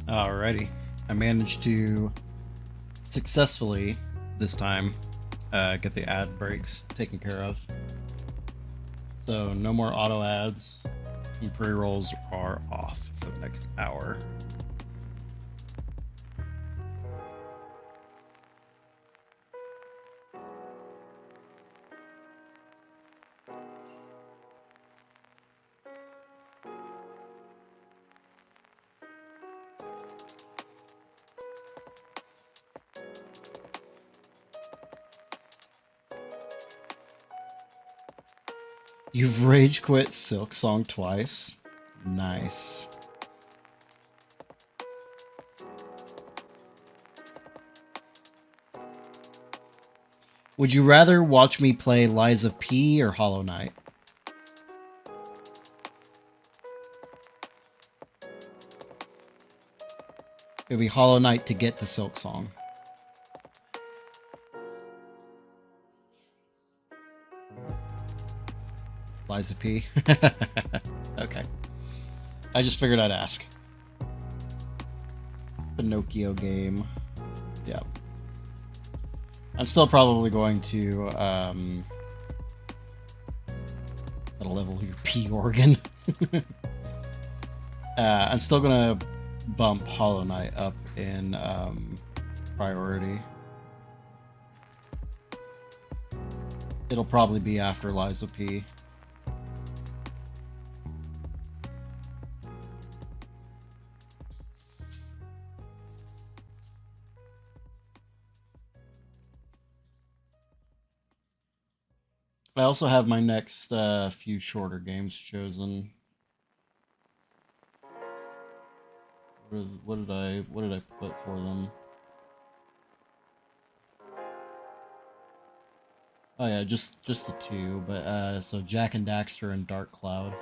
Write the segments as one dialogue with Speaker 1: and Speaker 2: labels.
Speaker 1: Alrighty. I managed to successfully, this time, get the ad breaks taken care of. So no more auto ads, and pre-rolls are off for the next hour. You've rage quit Silk Song twice. Nice. Would you rather watch me play Lies of P or Hollow Knight? It would be Hollow Knight to get to Silk Song. Lies of P. Okay. I just figured I'd ask. Pinocchio game. Yeah. I'm still probably going to that'll level your P organ. I'm still gonna bump Hollow Knight up in priority. It'll probably be after Lies of P. I also have my next few shorter games chosen. What did I put for them? Oh yeah, just the two, but so Jack and Daxter and Dark Cloud.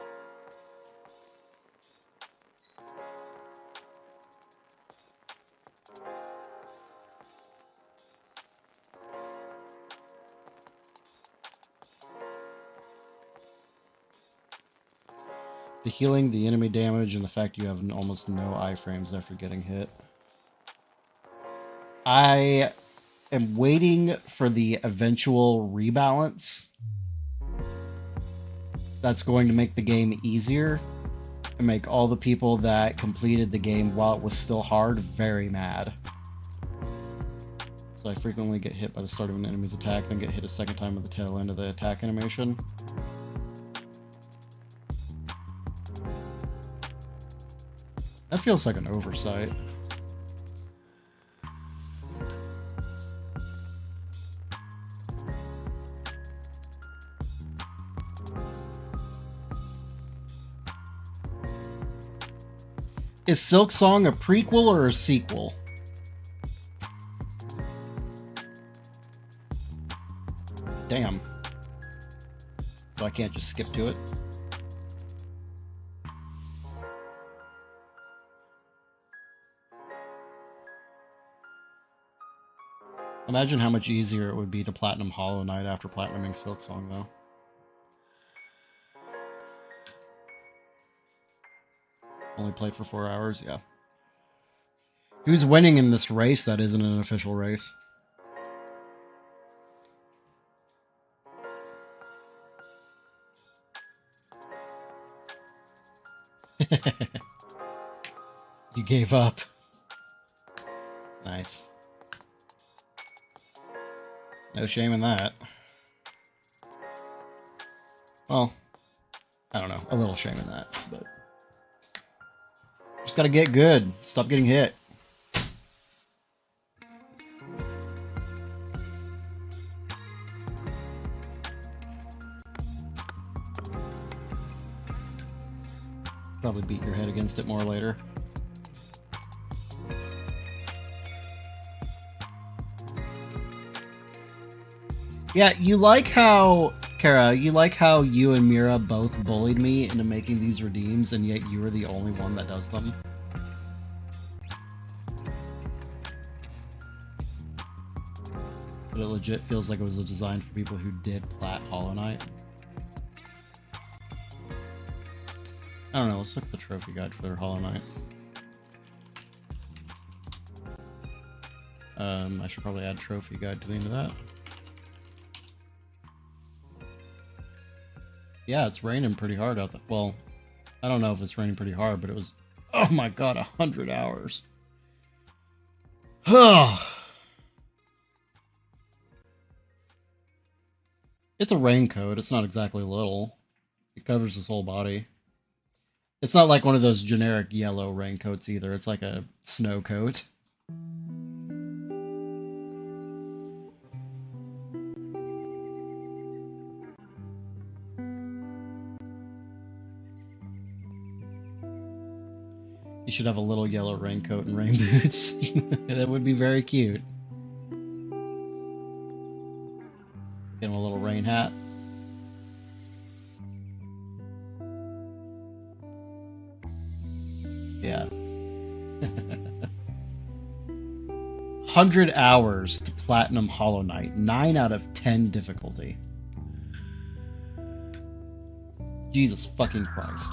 Speaker 1: The healing, the enemy damage, and the fact you have almost no iframes after getting hit. I am waiting for the eventual rebalance. That's going to make the game easier and make all the people that completed the game while it was still hard very mad. So I frequently get hit by the start of an enemy's attack, then get hit a second time at the tail end of the attack animation. That feels like an oversight. Is Silk Song a prequel or a sequel? Damn. So I can't just skip to it? Imagine how much easier it would be to platinum Hollow Knight after platinuming Silk Song, though. Only played for 4 hours? Yeah. Who's winning in this race that isn't an official race? You gave up. Nice. No shame in that. Well, I don't know. A little shame in that, but just gotta get good. Stop getting hit. Probably beat your head against it more later. Yeah, you like how, Kara, you like how you and Mira both bullied me into making these redeems, and yet you were the only one that does them? But it legit feels like it was designed for people who did plat Hollow Knight. I don't know, let's look at the trophy guide for their Hollow Knight. I should probably add trophy guide to the end of that. Yeah, it's raining pretty hard out there. Well, I don't know if it's raining pretty hard, but it was, oh my god, 100 hours. It's a raincoat. It's not exactly little. It covers his whole body. It's not like one of those generic yellow raincoats either. It's like a snow coat. You should have a little yellow raincoat and rain boots. That would be very cute. Get him a little rain hat. Yeah. 100 hours to Platinum Hollow Knight. 9 out of 10 difficulty. Jesus fucking Christ.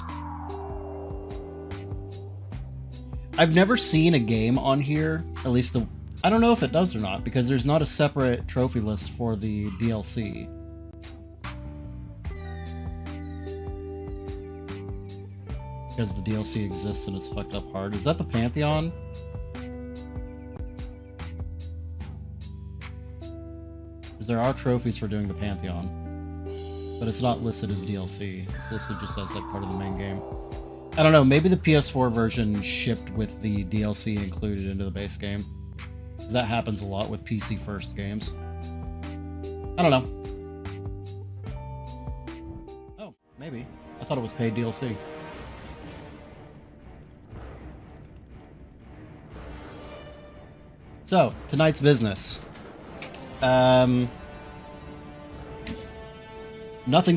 Speaker 1: I've never seen a game on here, at least the... I don't know if it does or not, because there's not a separate trophy list for the DLC. Because the DLC exists and it's fucked up hard. Is that the Pantheon? Because there are trophies for doing the Pantheon. But it's not listed as DLC. It's listed just as like part of the main game. I don't know, maybe the PS4 version shipped with the DLC included into the base game. Because that happens a lot with PC first games. I don't know. Oh, maybe. I thought it was paid DLC. So, tonight's business. Nothing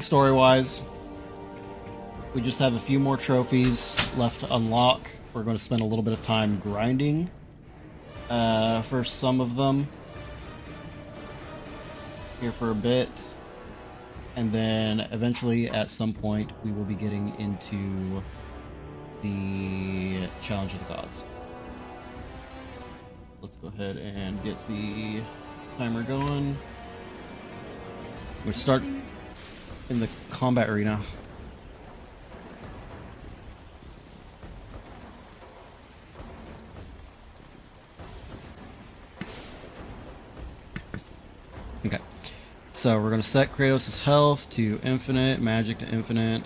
Speaker 1: story-wise. We just have a few more trophies left to unlock. We're going to spend a little bit of time grinding for some of them. Here for a bit. And then eventually, at some point, we will be getting into the Challenge of the Gods. Let's go ahead and get the timer going. We'll start in the combat arena. Okay, so we're going to set Kratos' health to infinite, magic to infinite.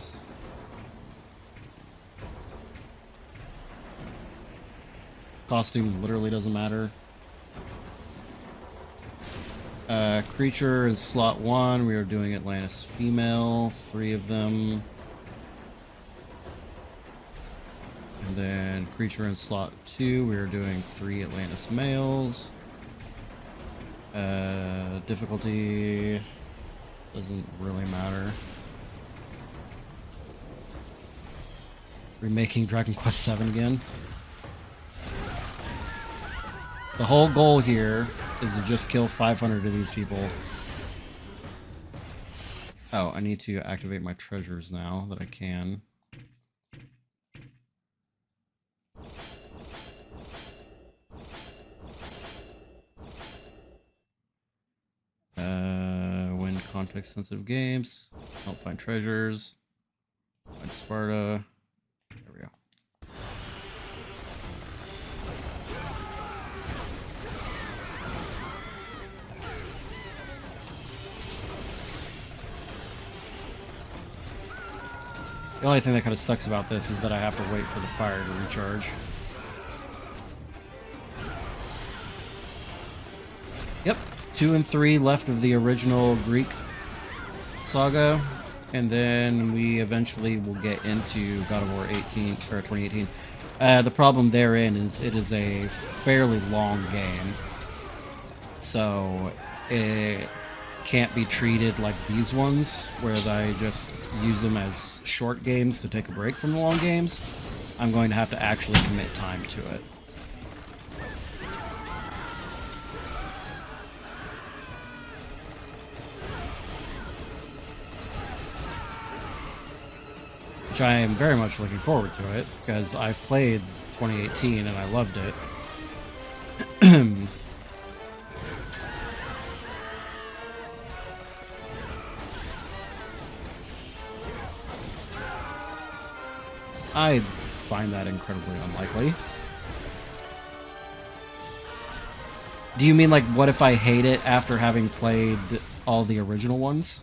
Speaker 1: Costume literally doesn't matter. Creature in slot 1, we are doing Atlantis female, 3 of them. And then creature in slot 2, we are doing 3 Atlantis males. Difficulty doesn't really matter. Remaking Dragon Quest VII again. The whole goal here is to just kill 500 of these people. Oh, I need to activate my treasures now that I can. Win context-sensitive games. Help find treasures. Find Sparta. There we go. The only thing that kind of sucks about this is that I have to wait for the fire to recharge. Yep, 2 and 3 left of the original Greek saga, and then we eventually will get into God of War 2018. The problem therein is it is a fairly long game, so it can't be treated like these ones, where I just use them as short games to take a break from the long games. I'm going to have to actually commit time to it. Which I am very much looking forward to it, because I've played 2018 and I loved it. I find that incredibly unlikely. Do you mean, like, what if I hate it after having played all the original ones?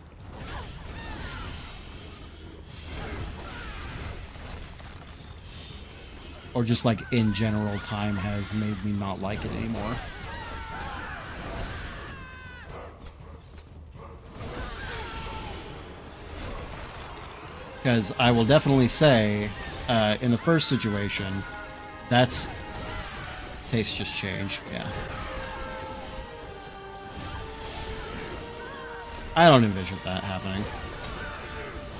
Speaker 1: Or just, like, in general, time has made me not like it anymore? Because I will definitely say, in the first situation, that's... tastes just change, yeah. I don't envision that happening.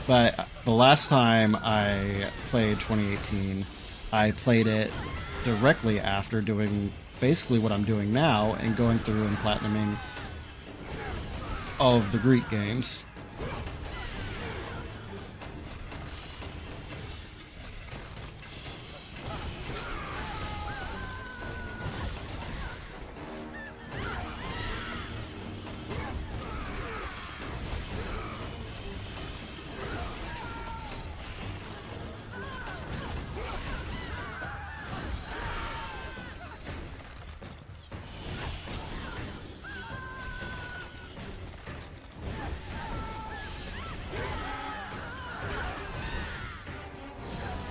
Speaker 1: But the last time I played 2018, I played it directly after doing basically what I'm doing now and going through and platinuming all of the Greek games.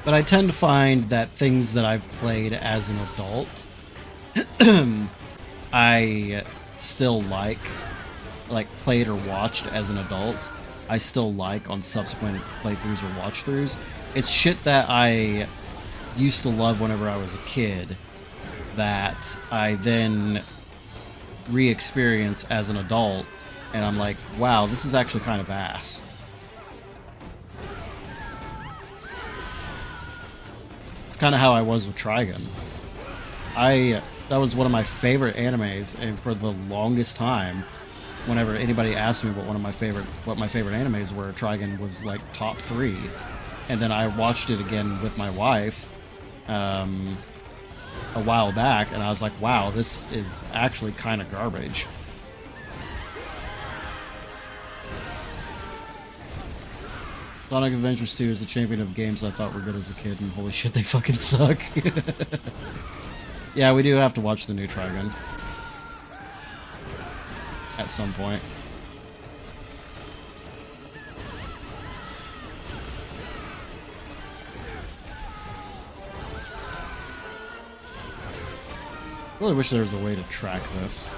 Speaker 1: But I tend to find that things that I've played as an adult, I still like played or watched as an adult, I still like on subsequent playthroughs or watch-throughs. It's shit that I used to love whenever I was a kid that I then re-experience as an adult, and I'm like, wow, this is actually kind of ass. It's kind of how I was with Trigun. That was one of my favorite animes, and for the longest time, whenever anybody asked me what my favorite animes were, Trigun was like top 3. And then I watched it again with my wife a while back, and I was like, wow, this is actually kind of garbage. Sonic Adventures 2 is the champion of games I thought were good as a kid, and holy shit, they fucking suck. Yeah, we do have to watch the new Trigun. At some point. I really wish there was a way to track this.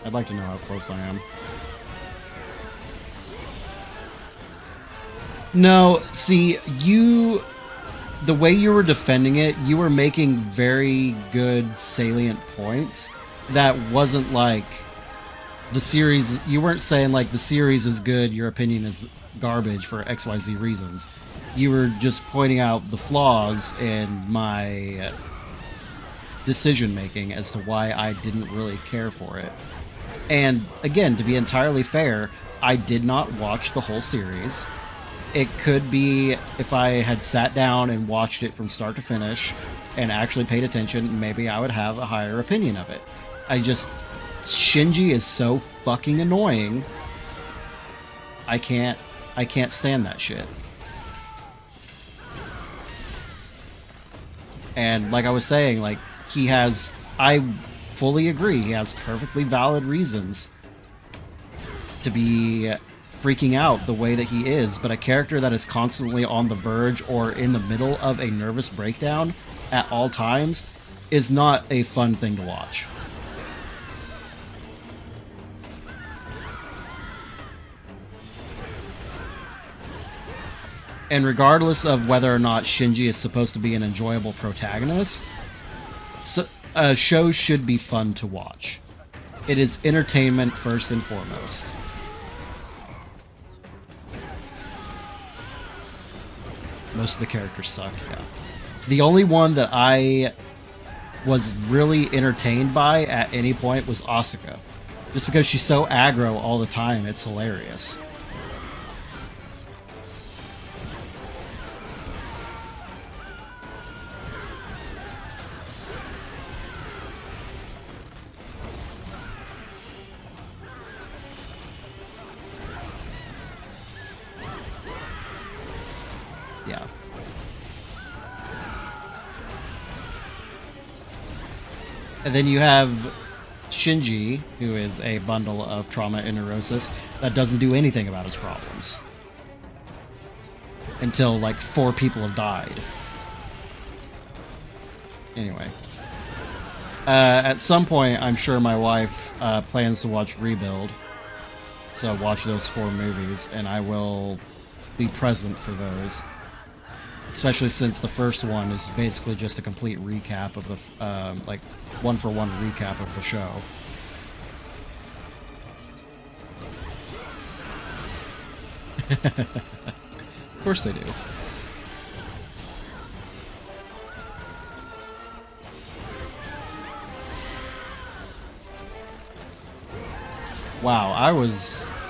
Speaker 1: I'd like to know how close I am. No, see, the way you were defending it, you were making very good salient points. That wasn't like the series, you weren't saying like the series is good, your opinion is garbage for XYZ reasons. You were just pointing out the flaws in my decision making as to why I didn't really care for it. And again, to be entirely fair, I did not watch the whole series. It could be if I had sat down and watched it from start to finish and actually paid attention, maybe I would have a higher opinion of it. Shinji is so fucking annoying. I can't stand that shit. And like I was saying, like, I fully agree, he has perfectly valid reasons to be freaking out the way that he is, but a character that is constantly on the verge or in the middle of a nervous breakdown at all times is not a fun thing to watch. And regardless of whether or not Shinji is supposed to be an enjoyable protagonist, shows should be fun to watch. It is entertainment first and foremost. Most of the characters suck, yeah. The only one that I was really entertained by at any point was Asuka. Just because she's so aggro all the time, it's hilarious. Yeah. And then you have Shinji, who is a bundle of trauma and neurosis that doesn't do anything about his problems. Until, like, 4 people have died. Anyway. At some point, I'm sure my wife plans to watch Rebuild. So watch those 4 movies, and I will be present for those. Especially since the first one is basically just a complete recap of the, like, one-for-one recap of the show. Of course they do. Wow,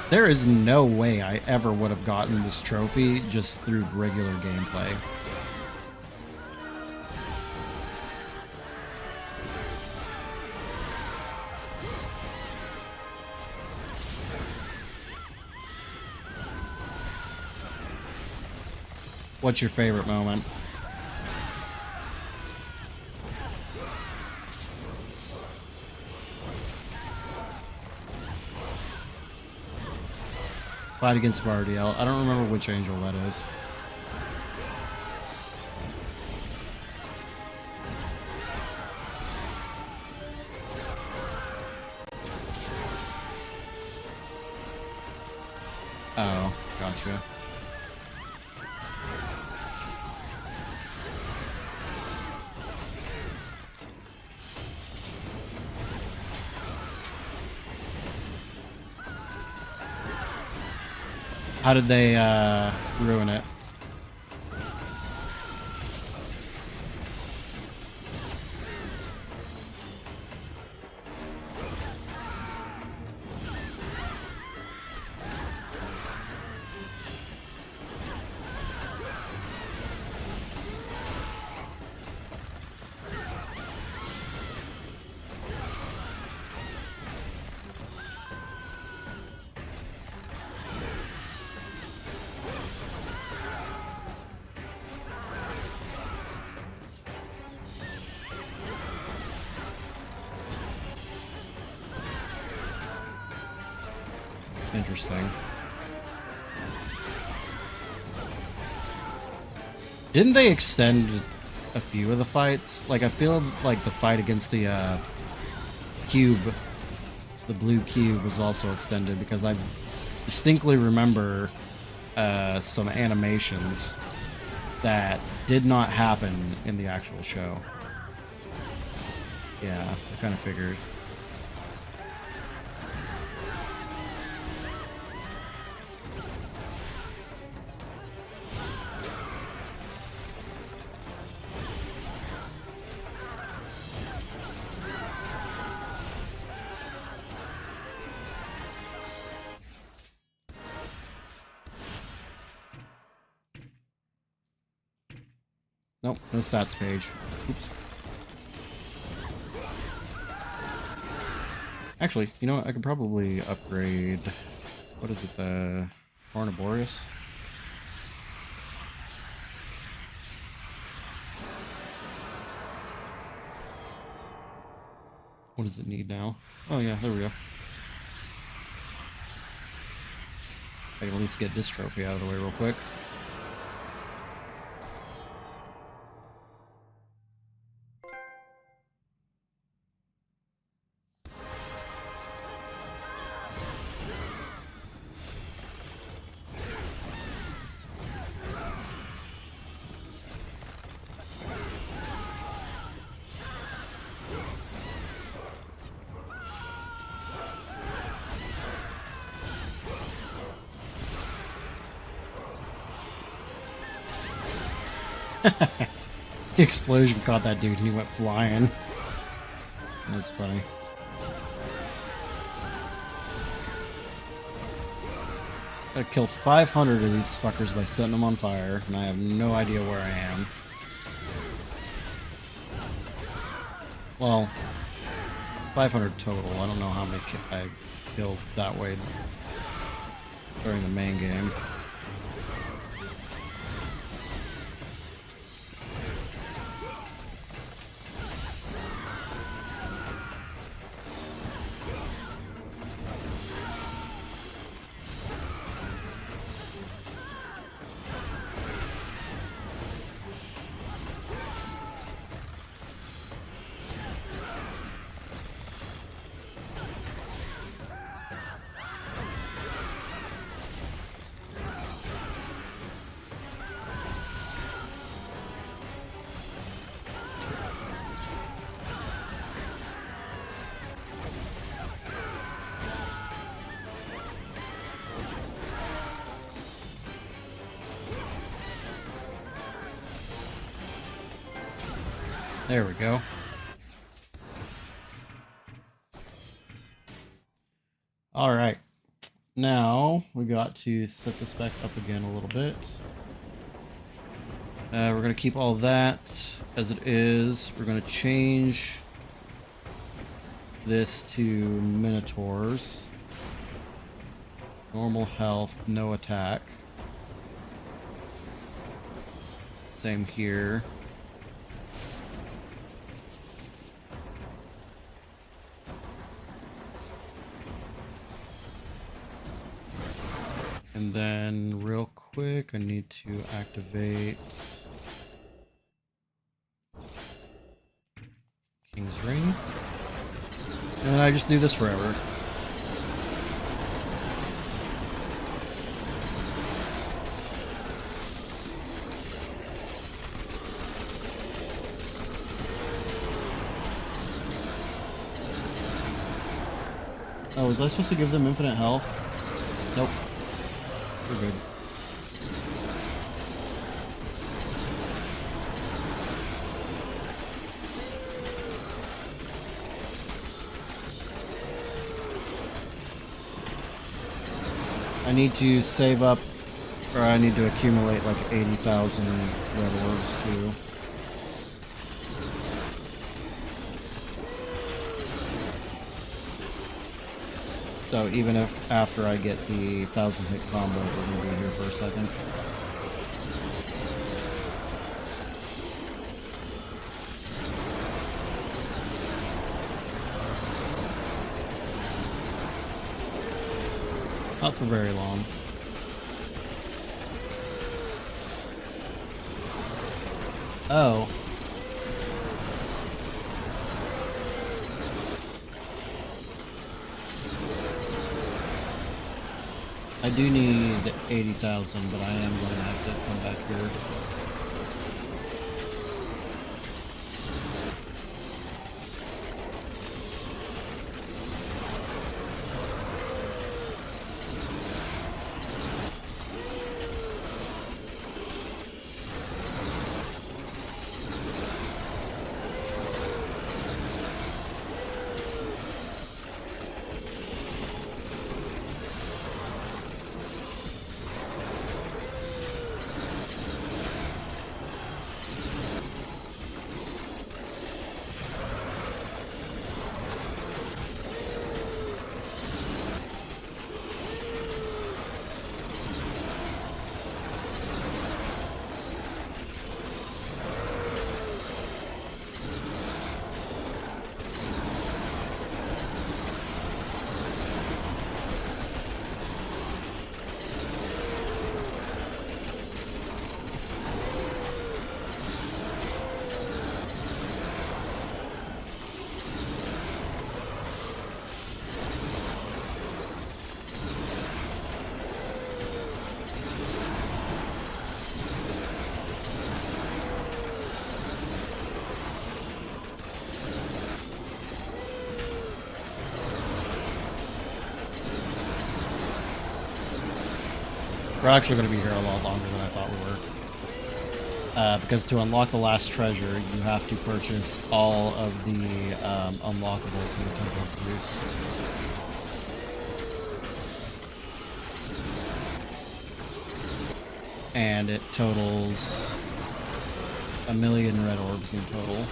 Speaker 1: there is no way I ever would have gotten this trophy just through regular gameplay. What's your favorite moment? Fight against Sparta. I don't remember which angel that is. Oh, gotcha. How did they ruin it? Interesting. Didn't they extend a few of the fights? Like, I feel like the fight against the cube, the blue cube, was also extended because I distinctly remember some animations that did not happen in the actual show. Yeah, I kind of figured. Nope, no stats page. Oops. Actually, you know what? I could probably upgrade... What is it? The Carnivorous? What does it need now? Oh yeah, there we go. I can at least get this trophy out of the way real quick. The explosion caught that dude and he went flying. That's funny. I killed 500 of these fuckers by setting them on fire, and I have no idea where I am. Well, 500 total. I don't know how many I killed that way during the main game. There we go. Alright. Now, we got to set this back up again a little bit. We're going to keep all that as it is. We're going to change this to Minotaurs. Normal health, no attack. Same here. And then real quick, I need to activate King's Ring. And I just do this forever. Oh, was I supposed to give them infinite health? Nope. We're good. I need to save up, or I need to accumulate like 80,000 red orbs too. So even if after I get the 1,000 hit combo, we're gonna be here for a second. Not for very long. Oh. I do need 80,000, but I am going to have to come back here. We're actually going to be here a lot longer than I thought we were. Because to unlock the last treasure, you have to purchase all of the unlockables in the Temple of Zeus. And it totals 1,000,000 red orbs in total.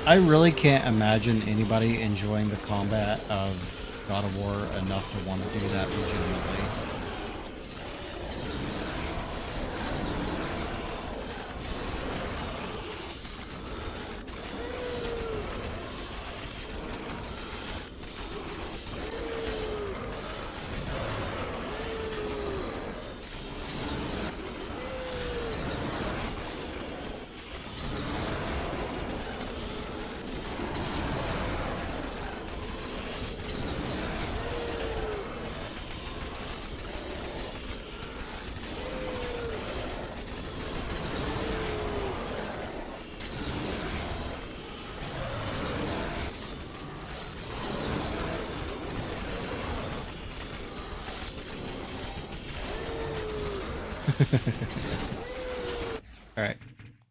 Speaker 1: I really can't imagine anybody enjoying the combat of God of War enough to want to do that legitimately. Alright.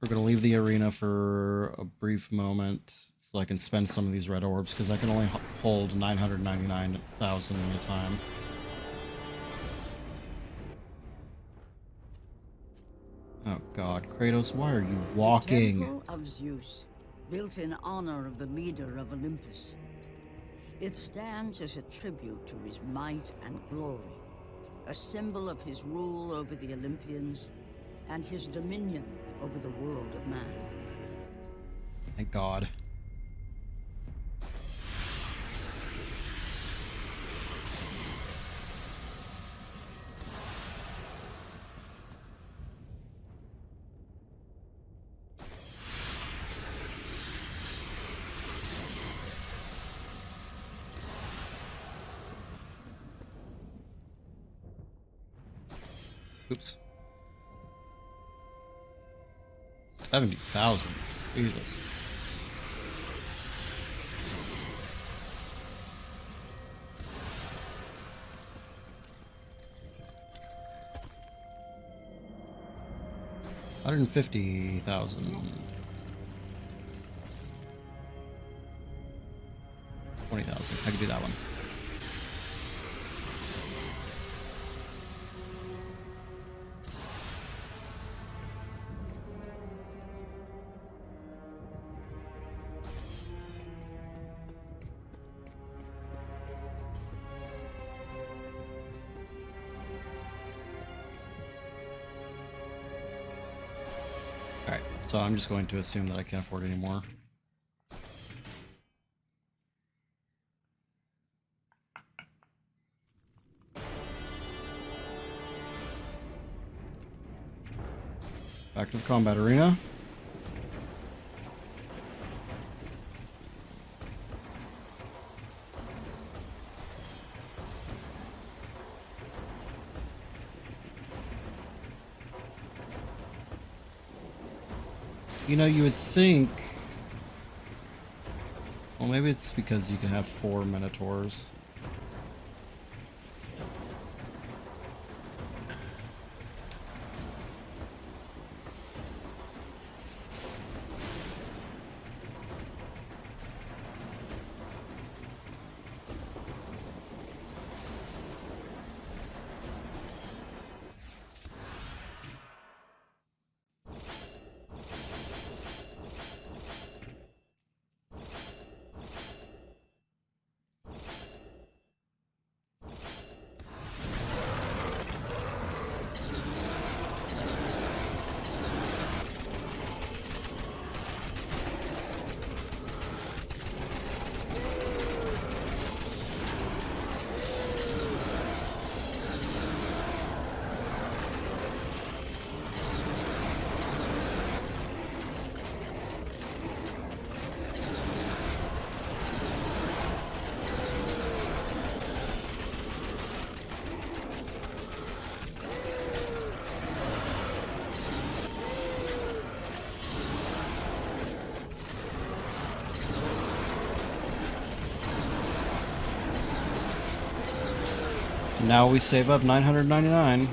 Speaker 1: We're going to leave the arena for a brief moment so I can spend some of these red orbs, because I can only hold 999,000 at a time. Oh god, Kratos, why are you walking?
Speaker 2: The Temple of Zeus, built in honor of the leader of Olympus. It stands as a tribute to his might and glory, a symbol of his rule over the Olympians and his dominion over the world of man.
Speaker 1: Thank God. Oops. 70,000. Jesus. $150,000. 20,000. I could do that one. Alright, so I'm just going to assume that I can't afford any more. Back to the combat arena. You know, you would think... Well, maybe it's because you can have 4 Minotaurs. Now we save up 999.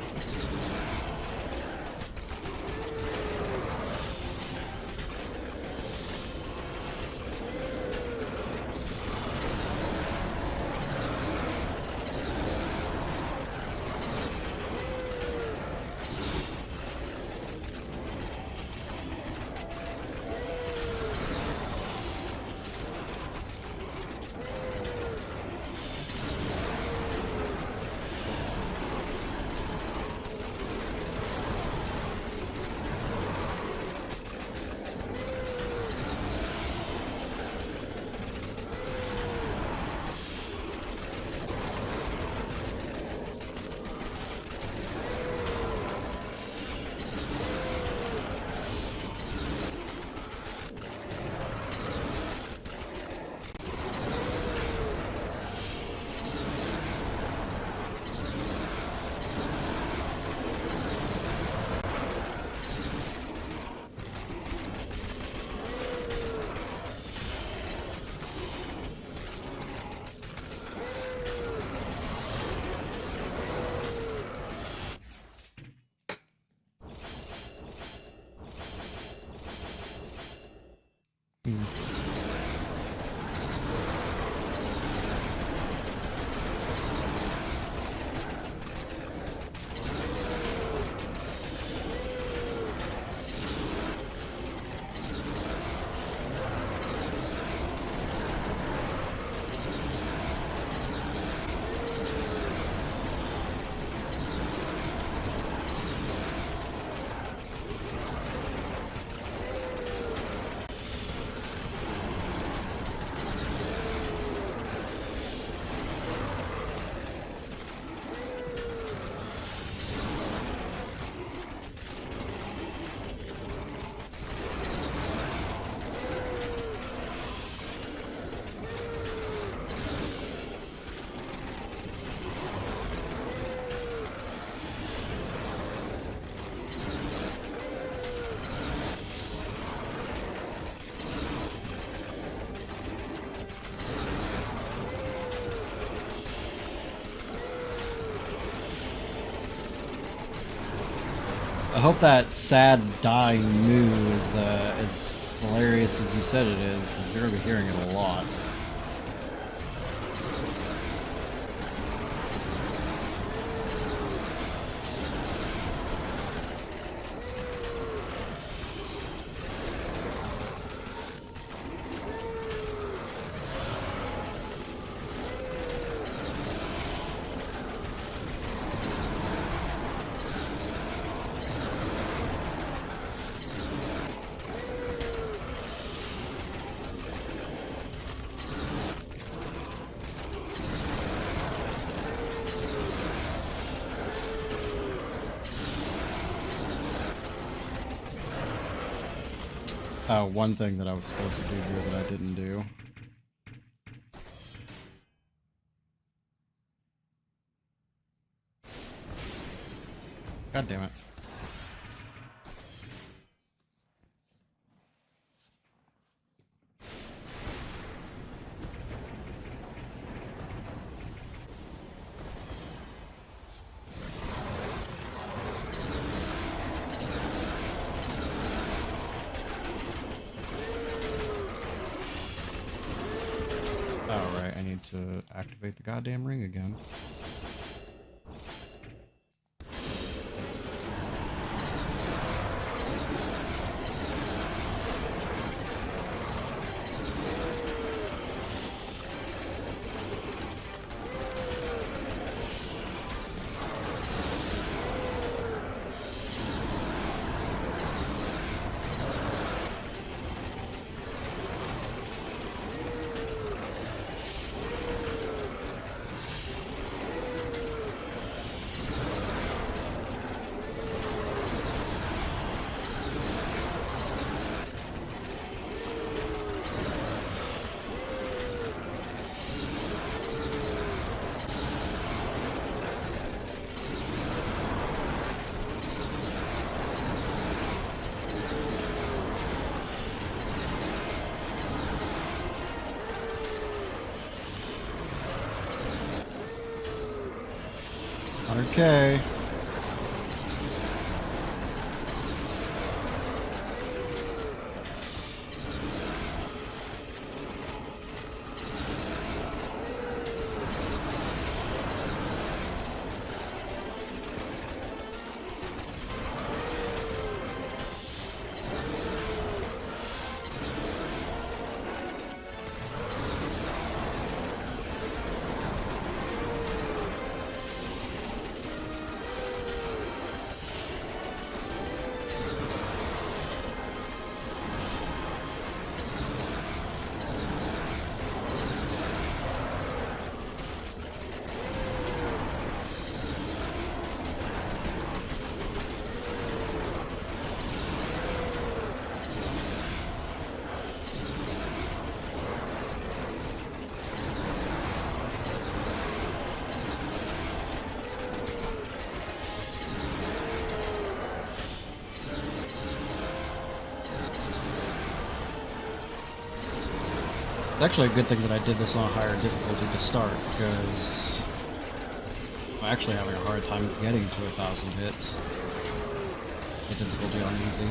Speaker 1: hope that sad dying moo is as hilarious as you said it is, because you're going to be hearing it a lot. One thing that I was supposed to do here that I didn't do. God damn it. Alright, I need to activate the goddamn ring again. Okay. It's actually a good thing that I did this on a higher difficulty to start, because I'm actually having a hard time getting to 1,000 hits. The difficulty on easy.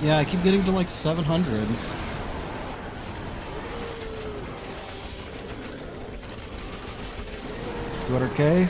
Speaker 1: Yeah, I keep getting to like 700. $200K?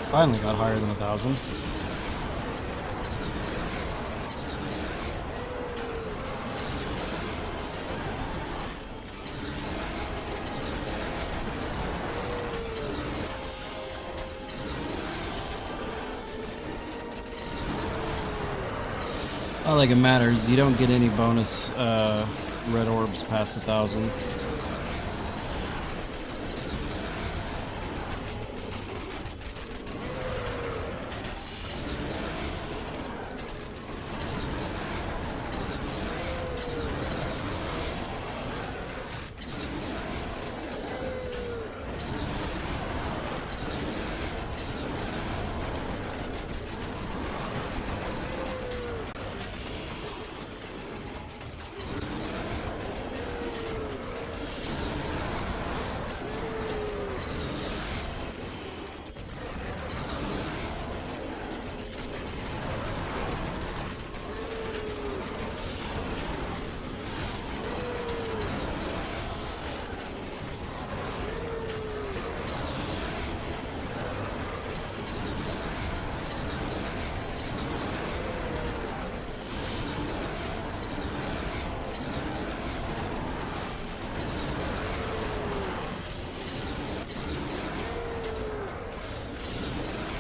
Speaker 1: Finally got higher than 1,000. I don't think it matters. You don't get any bonus red orbs past 1,000.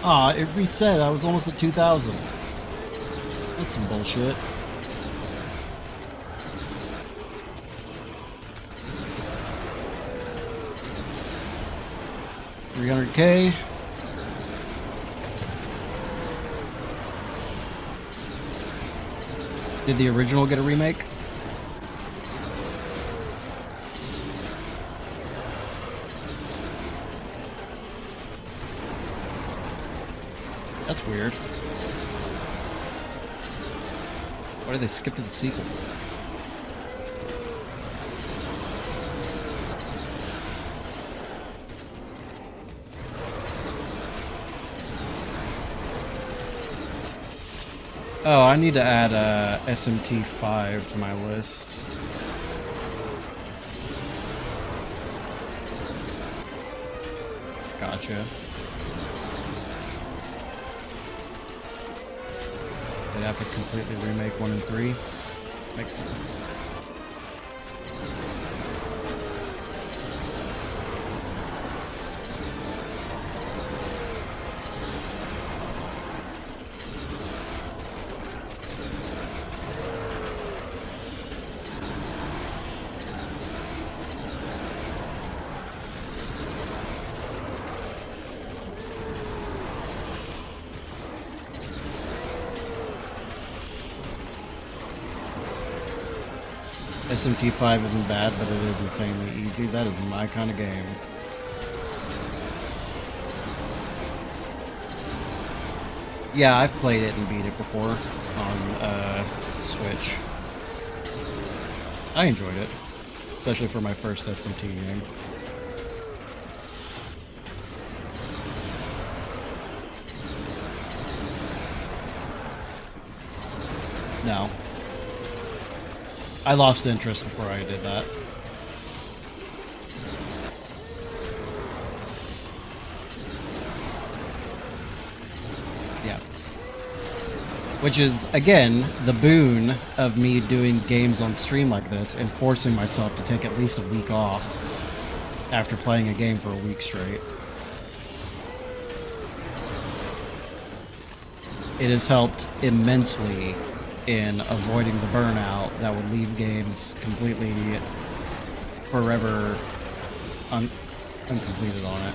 Speaker 1: Aw, it reset. I was almost at 2,000. That's some bullshit. $300K. Did the original get a remake? That's weird. Why did they skip to the sequel? Oh, I need to add SMT5 to my list. Gotcha. They'd have to completely remake 1 and 3. Makes sense. SMT5 isn't bad, but it is insanely easy. That is my kind of game. Yeah, I've played it and beat it before on Switch. I enjoyed it, especially for my first SMT game. No. I lost interest before I did that. Yeah. Which is, again, the boon of me doing games on stream like this and forcing myself to take at least a week off after playing a game for a week straight. It has helped immensely in avoiding the burnout that would leave games completely forever uncompleted on it.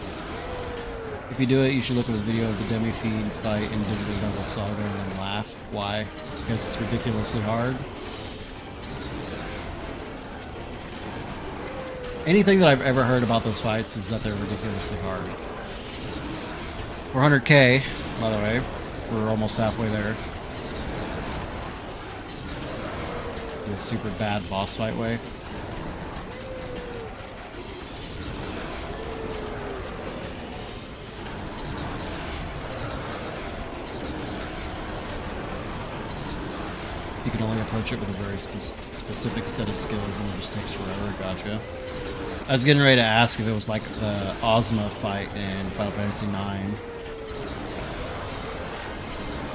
Speaker 1: If you do it, you should look at the video of the demi-feed fight in Digital Devil Saga and then laugh. Why? Because it's ridiculously hard. Anything that I've ever heard about those fights is that they're ridiculously hard. 400K, by the way. We're almost halfway there. The super bad boss fight way. You can only approach it with a very specific set of skills and it just takes forever. Gotcha. I was getting ready to ask if it was like the Ozma fight in Final Fantasy IX.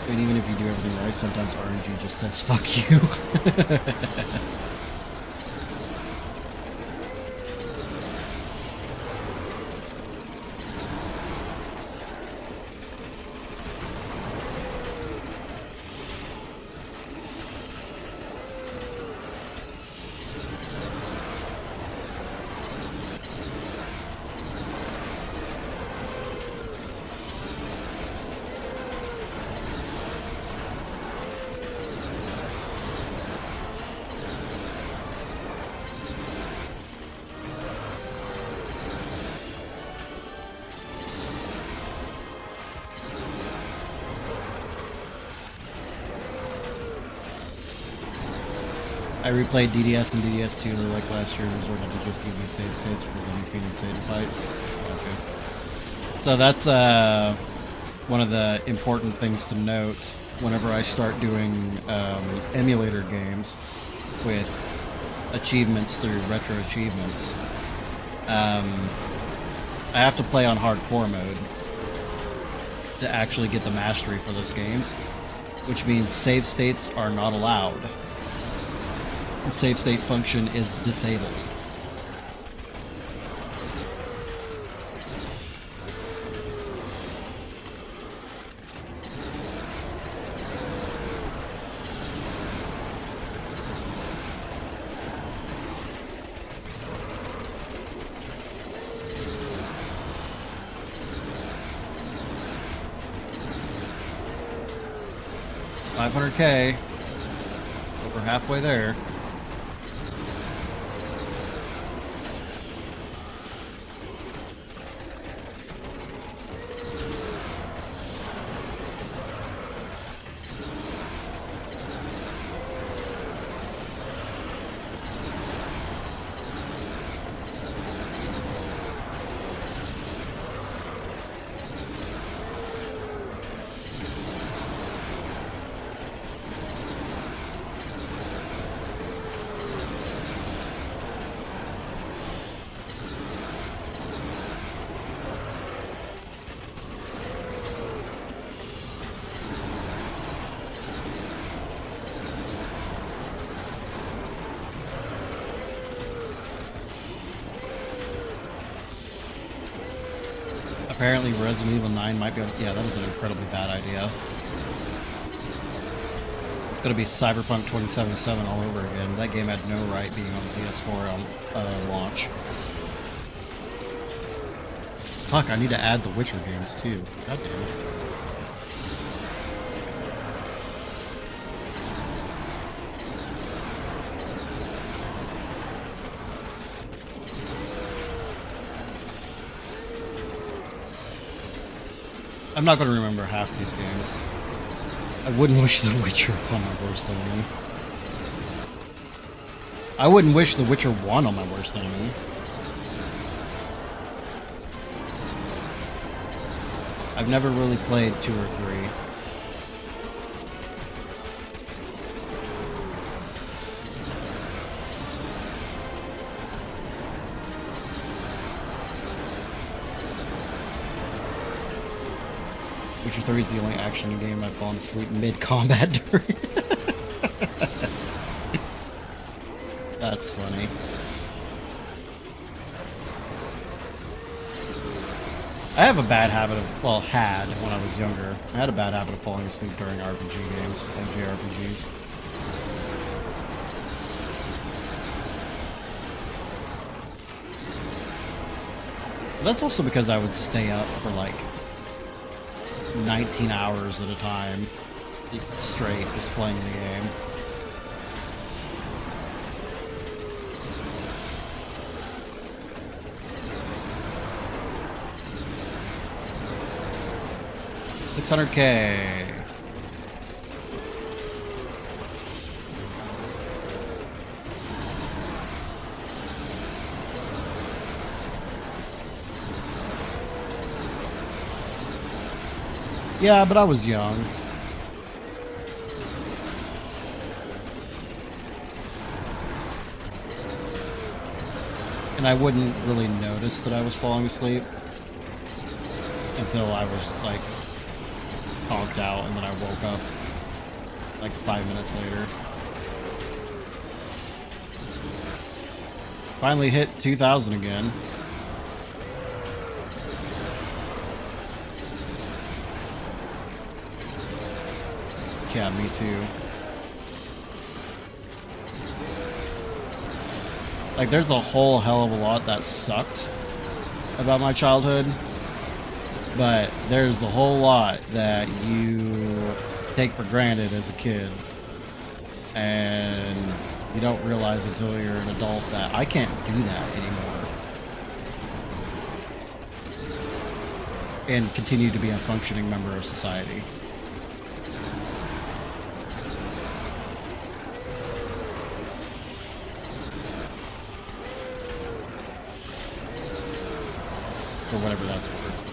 Speaker 1: I mean, even if you do everything right, sometimes RNG just says fuck you. I replayed DDS and DDS2 like last year and resorted to just using save states for the defeating save fights. Okay. So that's one of the important things to note whenever I start doing emulator games with achievements through retro achievements. I have to play on hardcore mode to actually get the mastery for those games, which means save states are not allowed. The save state function is disabled. $500K. Over halfway there. Apparently Resident Evil 9 might be able to, yeah, that is an incredibly bad idea. It's going to be Cyberpunk 2077 all over again. That game had no right being on the PS4 on launch. Fuck, I need to add the Witcher games too. God damn it. I'm not going to remember half these games. I wouldn't wish The Witcher on my worst enemy. I wouldn't wish The Witcher 1 on my worst enemy. I've never really played 2 or 3. Witcher 3 is the only action game I've fallen asleep mid-combat during. That's funny. I have a bad habit of, well, had when I was younger. I had a bad habit of falling asleep during RPG games, and JRPGs. But that's also because I would stay up for like 19 hours at a time straight just playing the game. $600K. Yeah, but I was young. And I wouldn't really notice that I was falling asleep until I was like conked out, and then I woke up like 5 minutes later. Finally hit 2,000 again. Yeah, me too. Like, there's a whole hell of a lot that sucked about my childhood, but there's a whole lot that you take for granted as a kid, and you don't realize until you're an adult that I can't do that anymore and continue to be a functioning member of society. For whatever that's worth.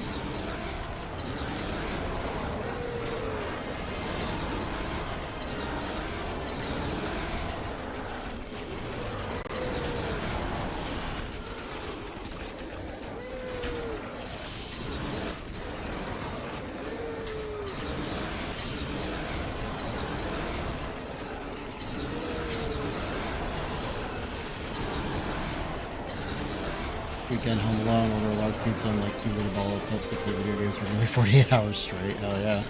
Speaker 1: Weekend home alone, order a large pizza and like 2 little ball of Pepsi for video games for nearly 48 hours straight. Hell yeah.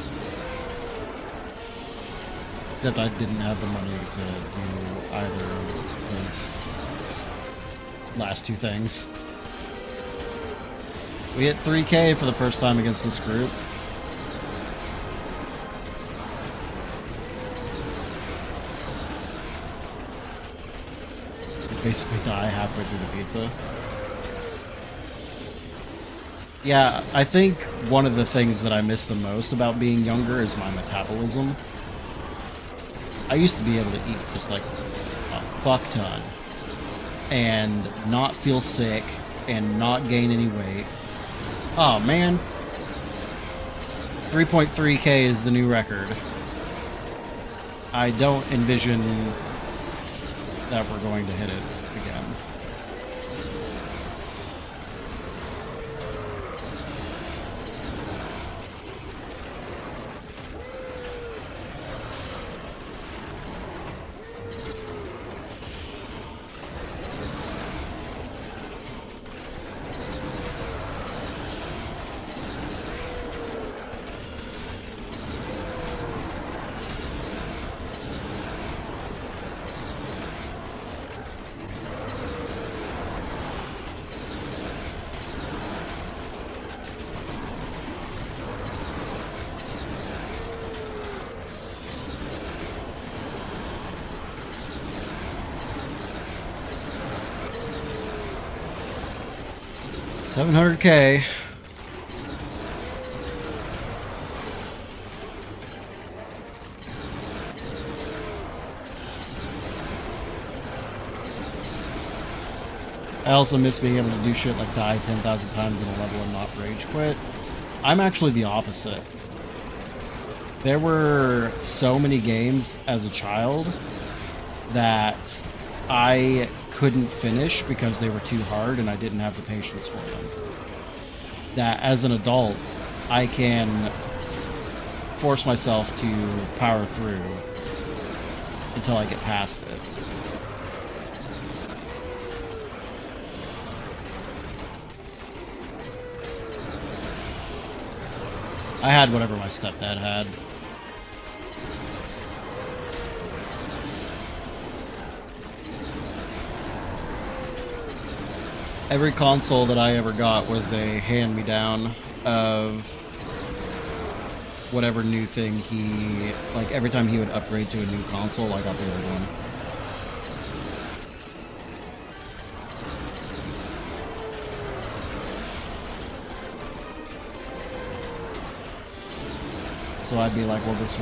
Speaker 1: Except I didn't have the money to do either of those last two things. We hit 3K for the first time against this group. You basically die halfway through the pizza. Yeah, I think one of the things that I miss the most about being younger is my metabolism. I used to be able to eat just like a fuck ton and not feel sick and not gain any weight. Oh man. 3.3K is the new record. I don't envision that we're going to hit it again. $700K. I also miss being able to do shit like die 10,000 times in a level and not rage quit. I'm actually the opposite. There were so many games as a child that I couldn't finish because they were too hard and I didn't have the patience for them. That as an adult, I can force myself to power through until I get past it. I had whatever my stepdad had. Every console that I ever got was a hand-me-down of whatever new thing he... Like, every time he would upgrade to a new console, I got the old one. So I'd be like, well, this is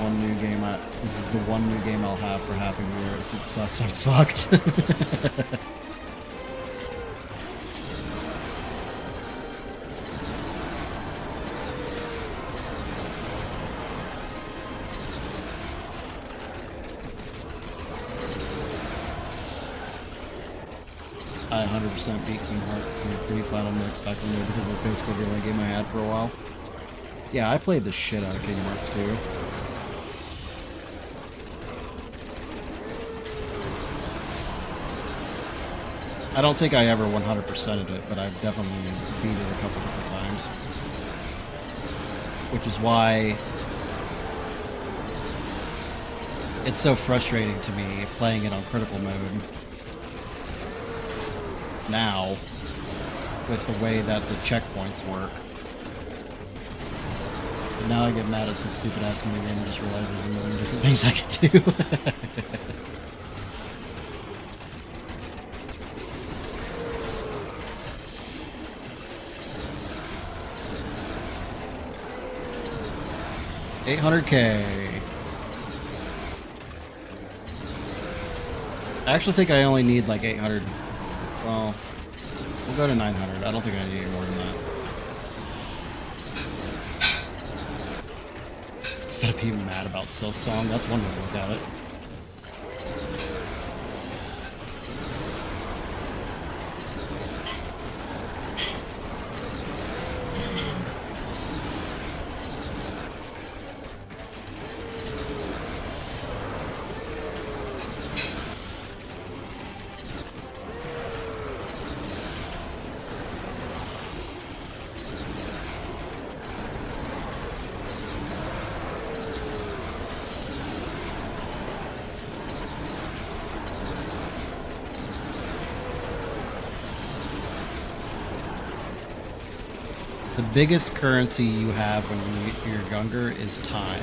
Speaker 1: the one new game I'll have for half a year. If it sucks, I'm fucked. I 100% beat Kingdom Hearts 2 pretty flat on the expecting it because it was basically the only game I had for a while. Yeah, I played the shit out of Kingdom Hearts 2. I don't think I ever 100%ed it, but I've definitely beat it a couple different times. Which is why it's so frustrating to me playing it on critical mode now with the way that the checkpoints work. But now I get mad at some stupid ass minigame and just realize there's a million different things I can do. 800K. I actually think I only need like 800. Well, we'll go to 900. I don't think I need any more than that. Instead of being mad about Silk Song, that's one way to look at it. The biggest currency you have when you're younger is time.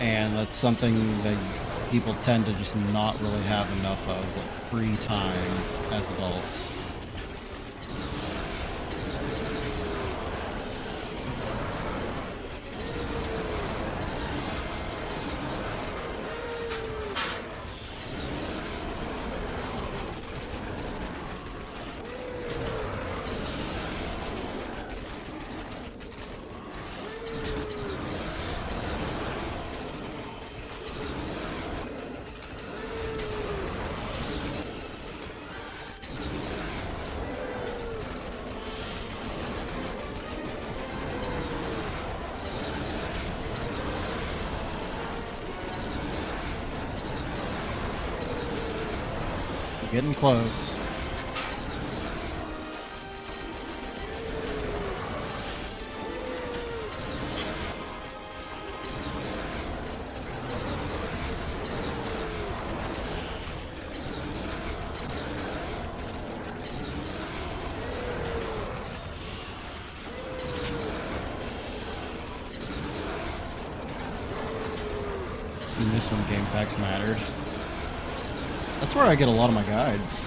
Speaker 1: And that's something that people tend to just not really have enough of, free time as adults. Getting close. You missed when game facts mattered. That's where I get a lot of my guides.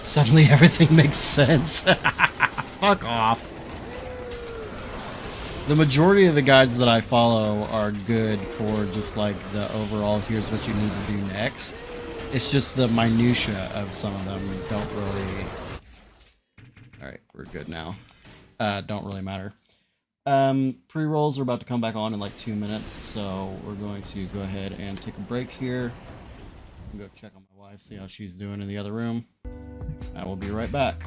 Speaker 1: Suddenly everything makes sense. Fuck off. The majority of the guides that I follow are good for just like the overall here's what you need to do next. It's just the minutia of some of them don't really... Alright, we're good now. Don't really matter. Pre-rolls are about to come back on in like 2 minutes, so we're going to go ahead and take a break here. I'm gonna go check on my wife, see how she's doing in the other room. I will be right back.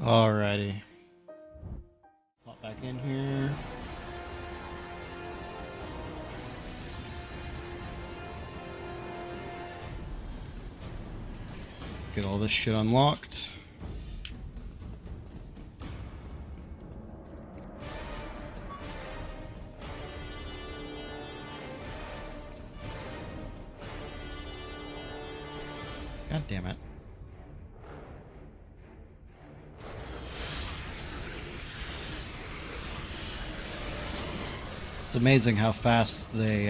Speaker 1: Alrighty. Pop back in here. Let's get all this shit unlocked. God damn it. It's amazing how fast they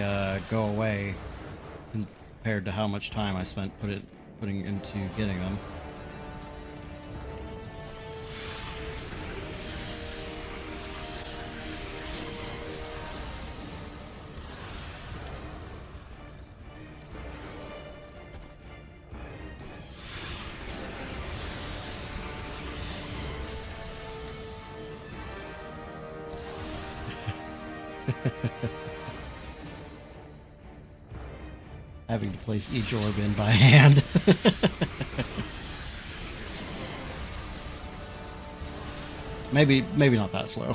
Speaker 1: go away compared to how much time I spent putting into getting them. Having to place each orb in by hand. maybe not that slow.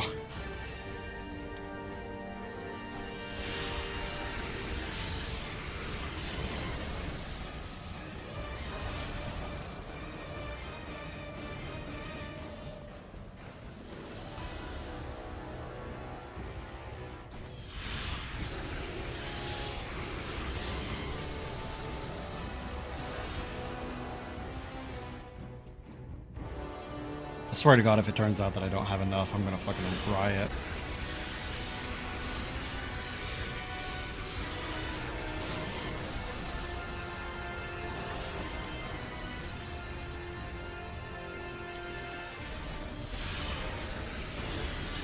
Speaker 1: I swear to God, if it turns out that I don't have enough, I'm gonna fucking riot.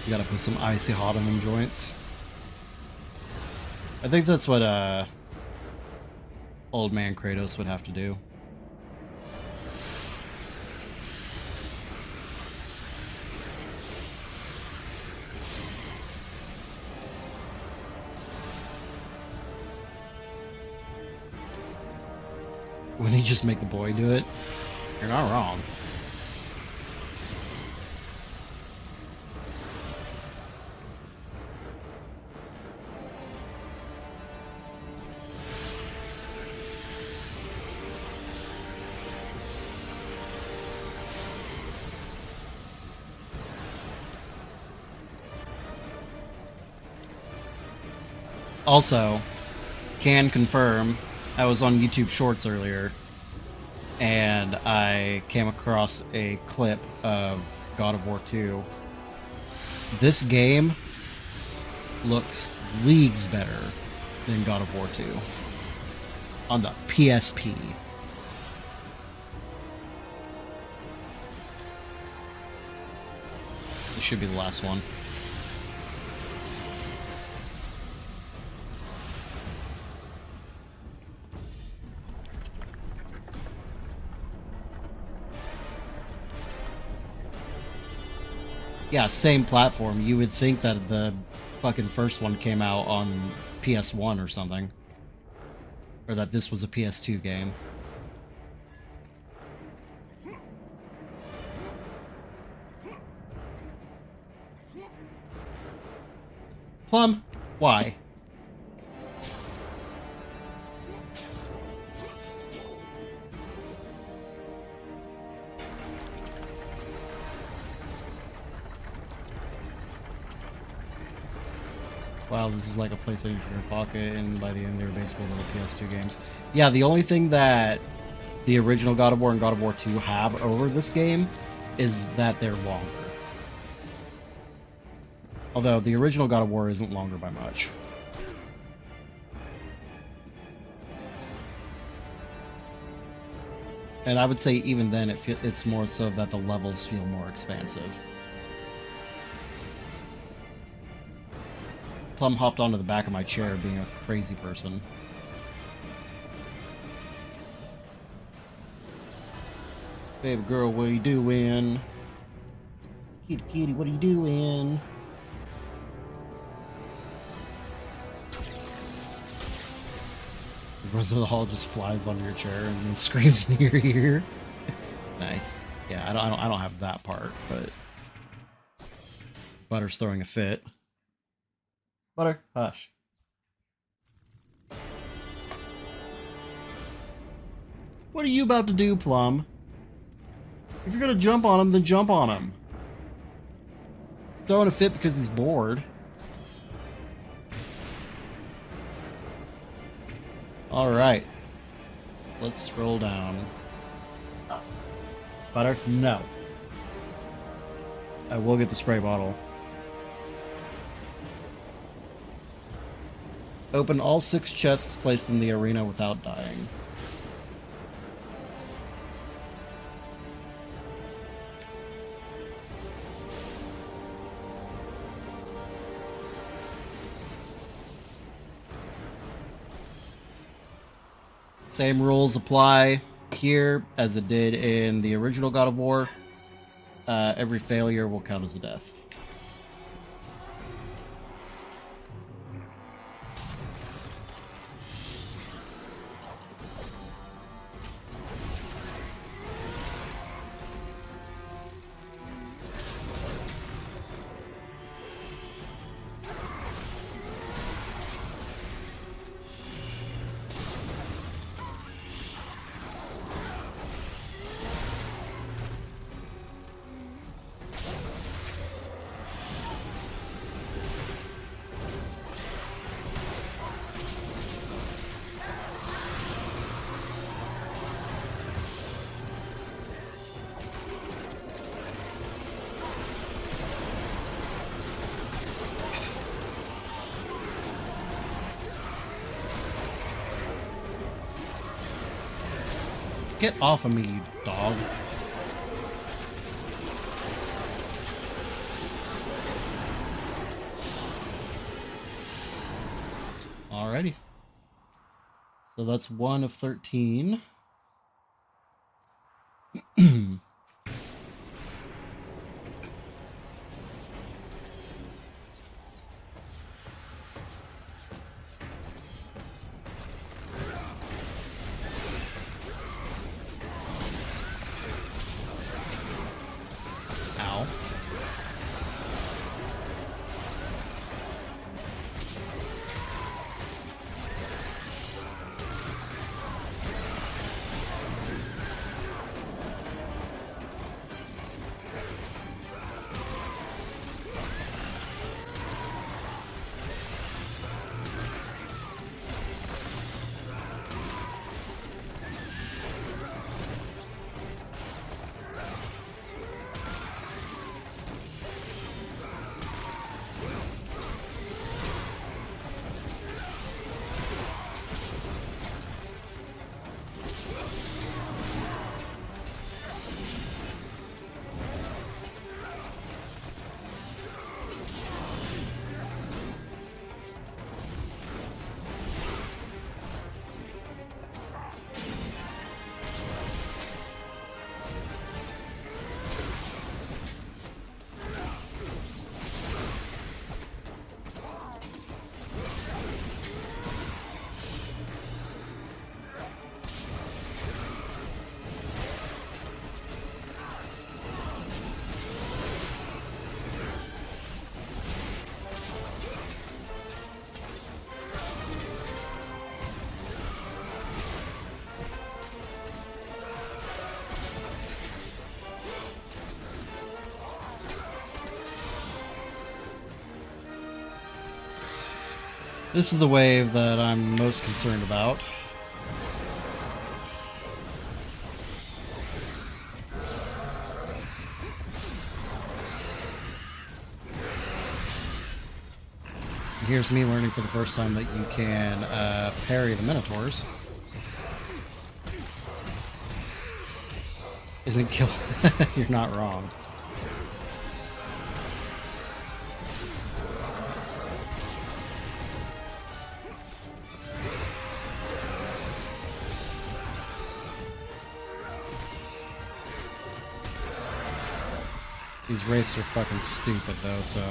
Speaker 1: You gotta put some icy hot in them joints. I think that's what old man Kratos would have to do. When he just make the boy do it, you're not wrong. Also, can confirm, I was on YouTube Shorts earlier, and I came across a clip of God of War 2. This game looks leagues better than God of War 2 on the PSP. This should be the last one. Yeah, same platform. You would think that the fucking first one came out on PS1 or something. Or that this was a PS2 game. Plum, why? Wow, this is like a PlayStation in your pocket, and by the end they were basically little PS2 games. Yeah, the only thing that the original God of War and God of War 2 have over this game is that they're longer. Although the original God of War isn't longer by much. And I would say even then it's more so that the levels feel more expansive. Plum hopped onto the back of my chair being a crazy person. Baby girl, what are you doing? Kitty kitty, what are you doing? The rest of the hall just flies onto your chair and then screams in your ear. Nice. Yeah, I don't have that part, but Butter's throwing a fit. Butter, hush. What are you about to do, Plum? If you're gonna jump on him, then jump on him. He's throwing a fit because he's bored. Alright. Let's scroll down. Butter? No. I will get the spray bottle. Open all 6 chests placed in the arena without dying. Same rules apply here as it did in the original God of War. Every failure will count as a death. Get off of me, you dog. Alrighty. So that's 1 of 13. Ow. This is the wave that I'm most concerned about. Here's me learning for the first time that you can parry the Minotaurs. Isn't kill. You're not wrong. These wraiths are fucking stupid though, so.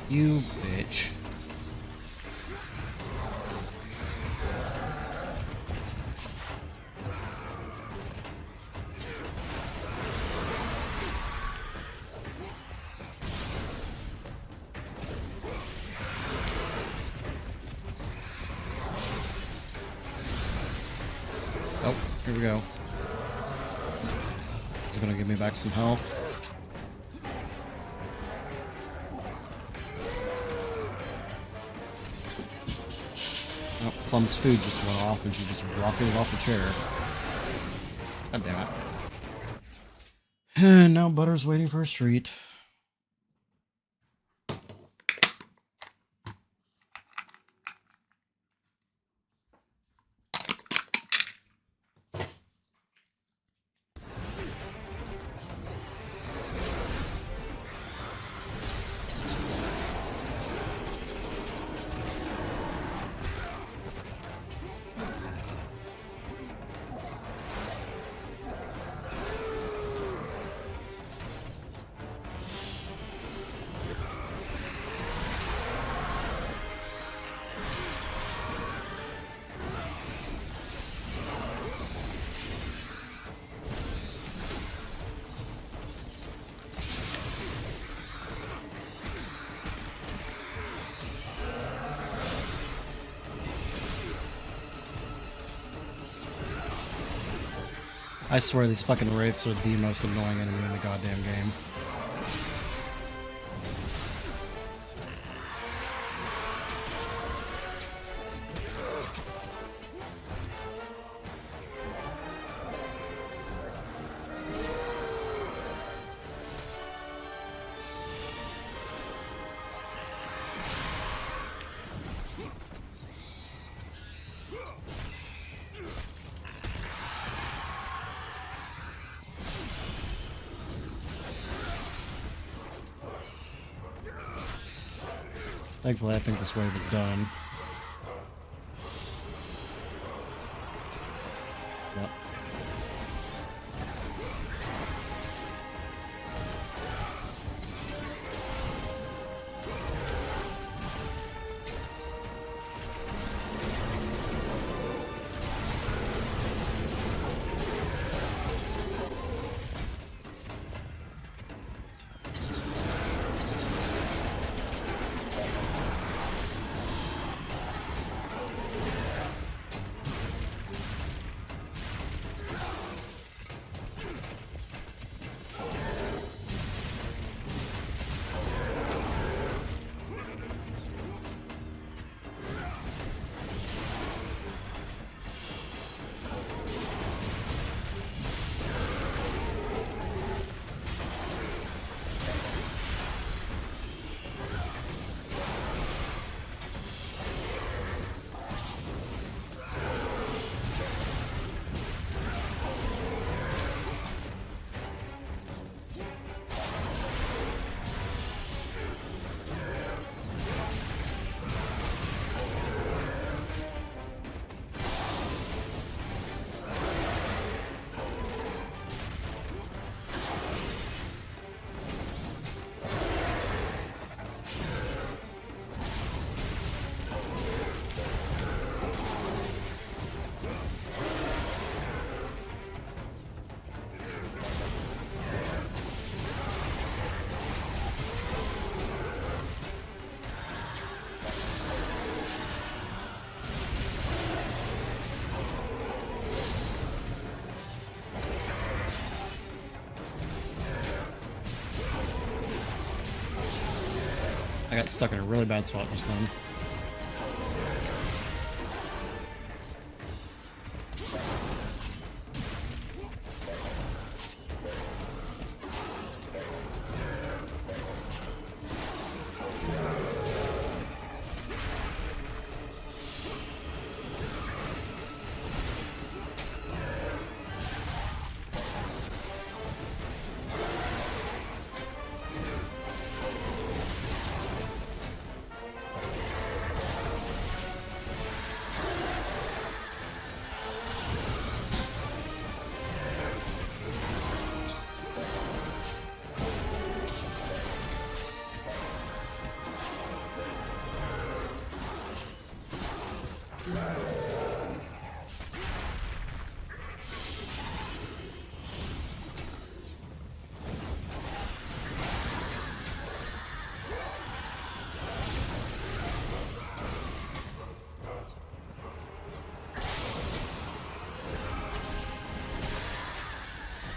Speaker 1: You bitch. Oh, here we go. This is gonna give me back some health. Oh, Plum's food just went off and she just rocketed off the chair. God damn it. And now Butter's waiting for a treat. I swear these fucking wraiths are the most annoying enemy in the goddamn game. Thankfully, I think this wave is done. Yep. I got stuck in a really bad spot just then.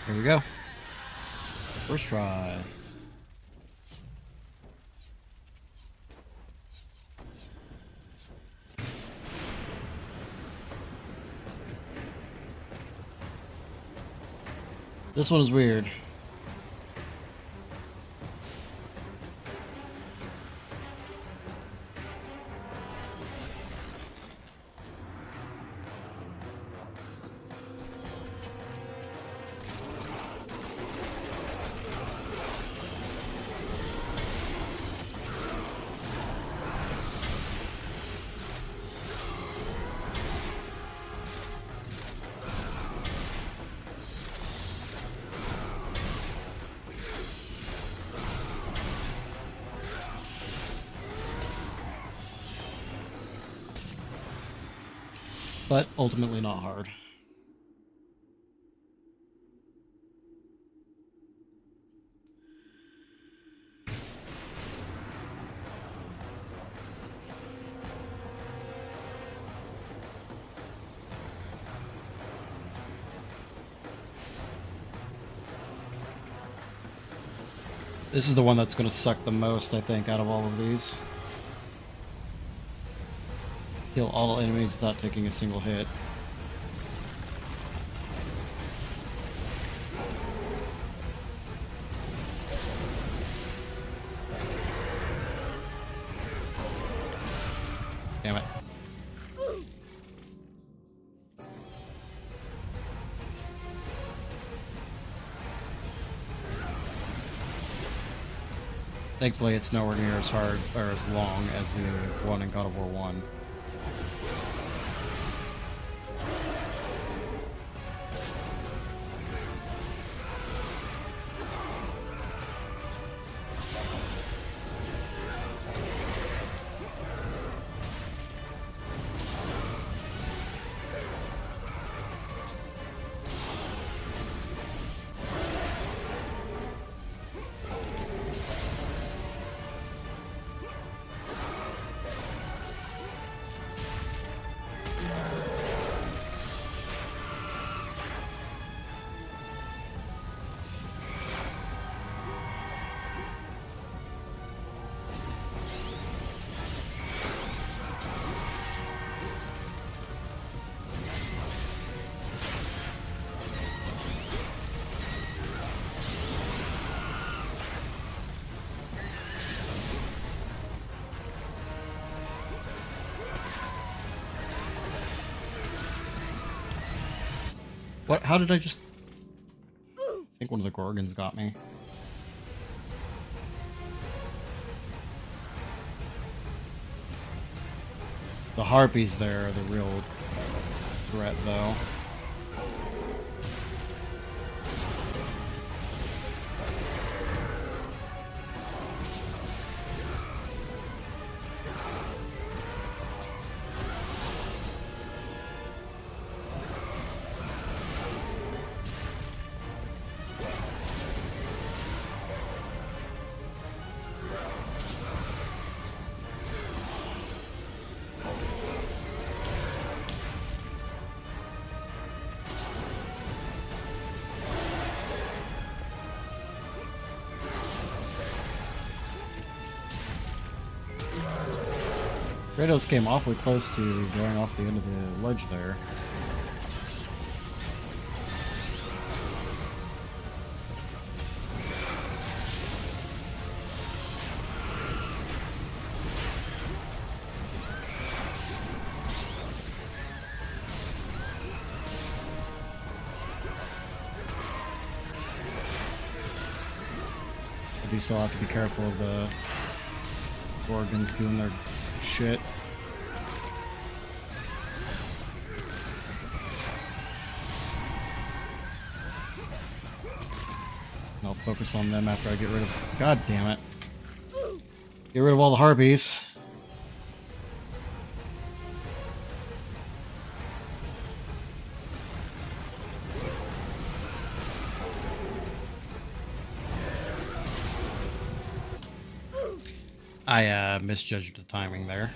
Speaker 1: Here we go. First try. This one is weird. But ultimately not hard. This is the one that's going to suck the most, I think, out of all of these. Kill all enemies without taking a single hit. Damn it. Thankfully, it's nowhere near as hard or as long as the one in God of War 1. What? How did I just... I think one of the Gorgons got me. The Harpies there are the real threat, though. Kratos came awfully close to going off the end of the ledge there. I do still have to be careful of the Gorgons doing their shit. I'll focus on them after I get rid of... God damn it. Get rid of all the Harpies. I misjudged the timing there.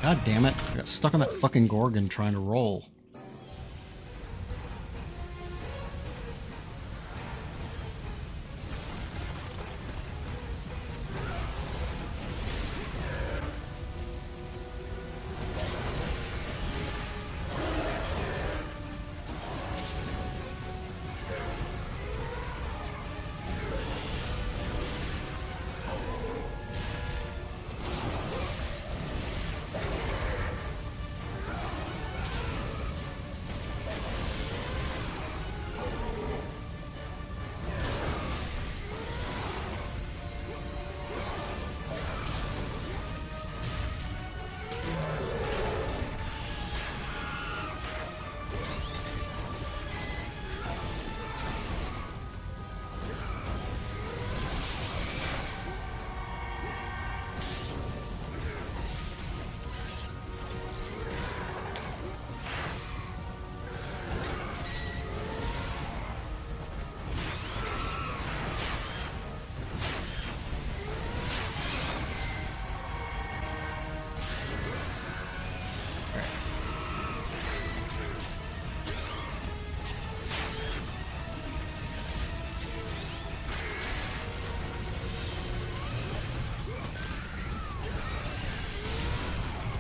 Speaker 1: God damn it. I got stuck on that fucking Gorgon trying to roll.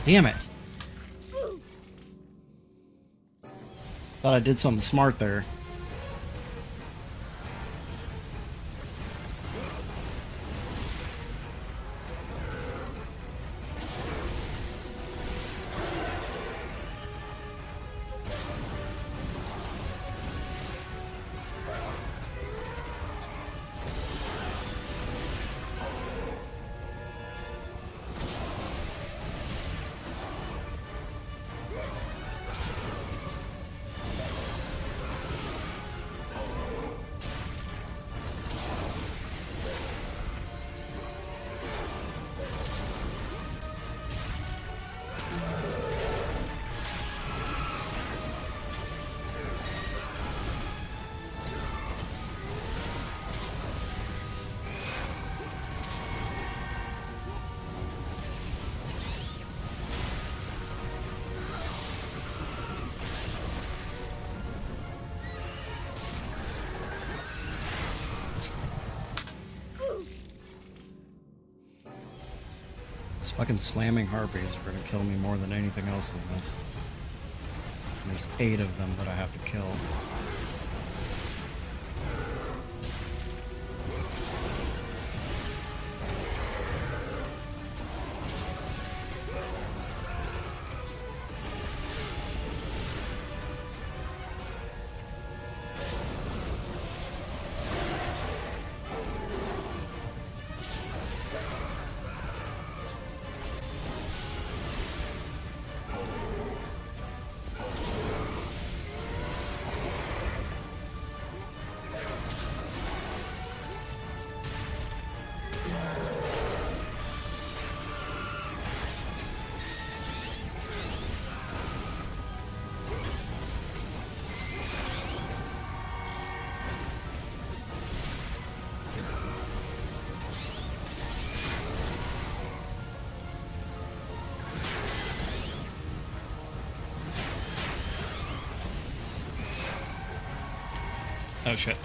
Speaker 1: Damn it. Thought I did something smart there. These fucking slamming harpies are gonna kill me more than anything else in this. And there's 8 of them that I have to kill. Oh shit.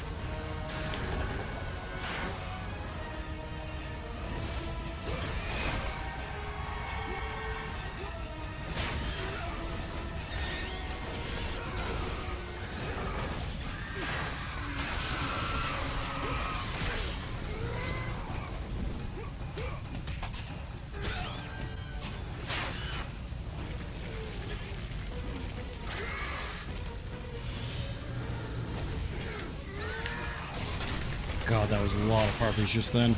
Speaker 1: God, that was a lot of harpies just then.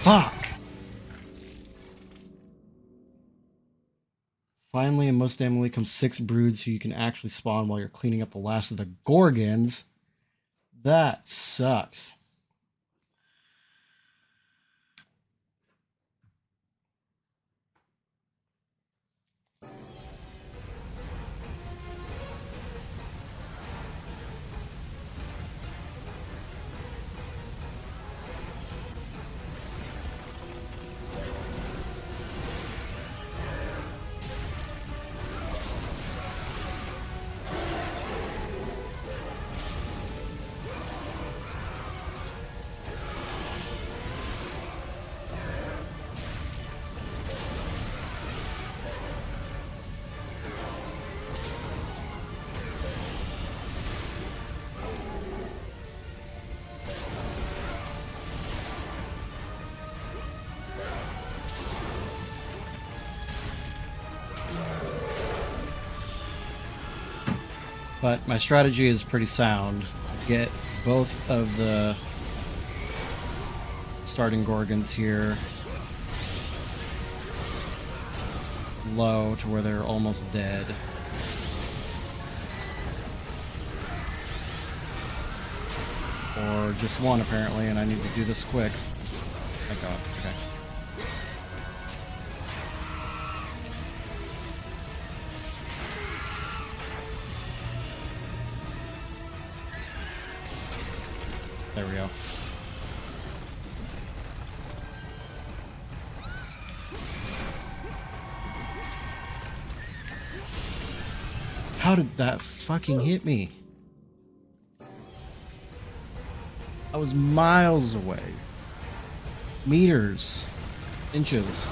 Speaker 1: Fuck! Finally, and most damningly, come 6 broods who you can actually spawn while you're cleaning up the last of the Gorgons. That sucks. But my strategy is pretty sound. Get both of the starting Gorgons here low to where they're almost dead. Or just one apparently, and I need to do this quick. Thank God. Okay. There we go. How did that fucking hit me? I was miles away. Meters. Inches.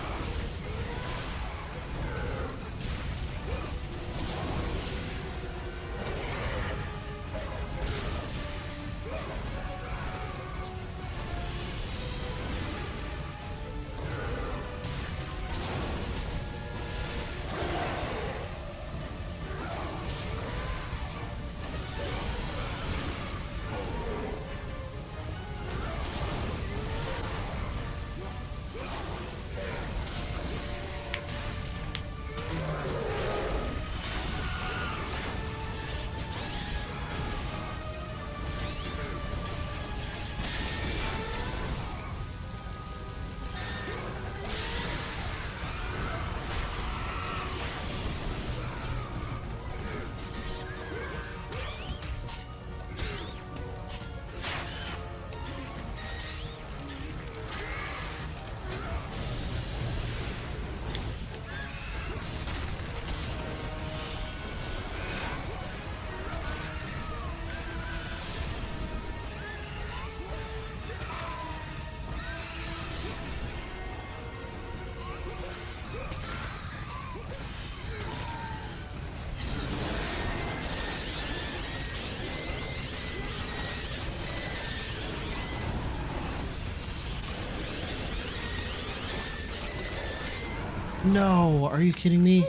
Speaker 1: No, are you kidding me?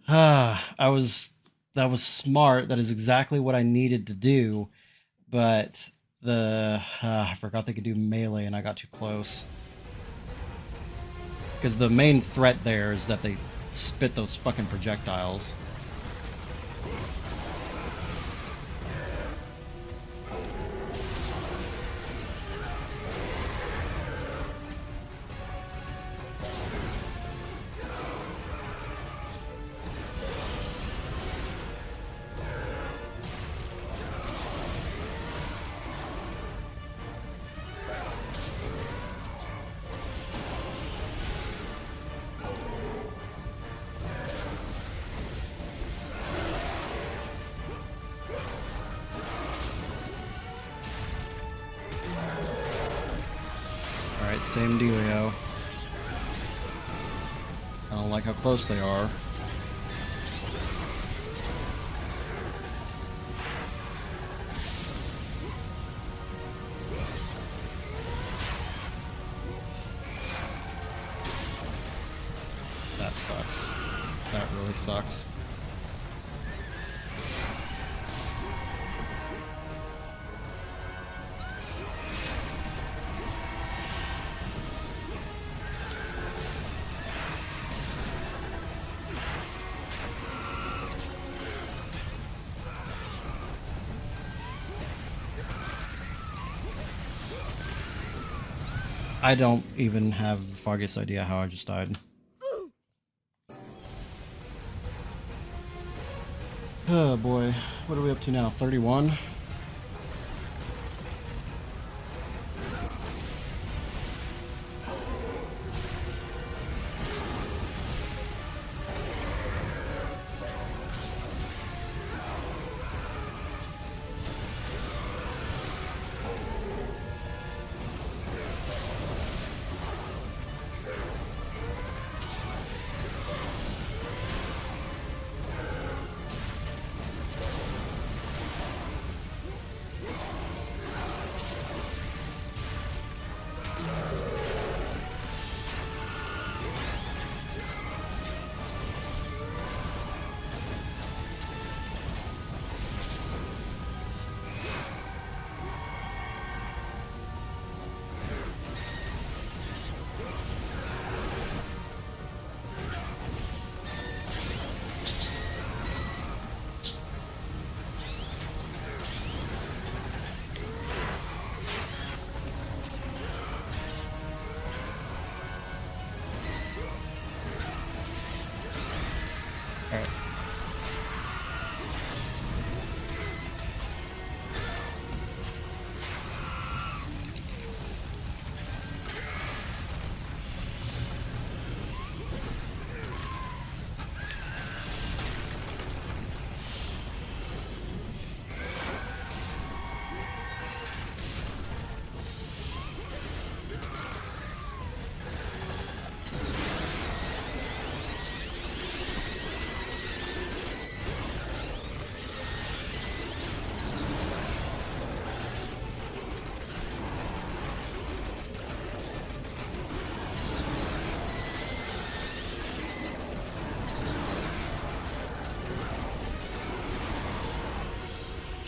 Speaker 1: That was smart. That is exactly what I needed to do. But I forgot they could do melee and I got too close. Because the main threat there is that they spit those fucking projectiles. Alright, same dealio. I don't like how close they are. That sucks. That really sucks. I don't even have the foggiest idea how I just died. Oh boy, what are we up to now? 31?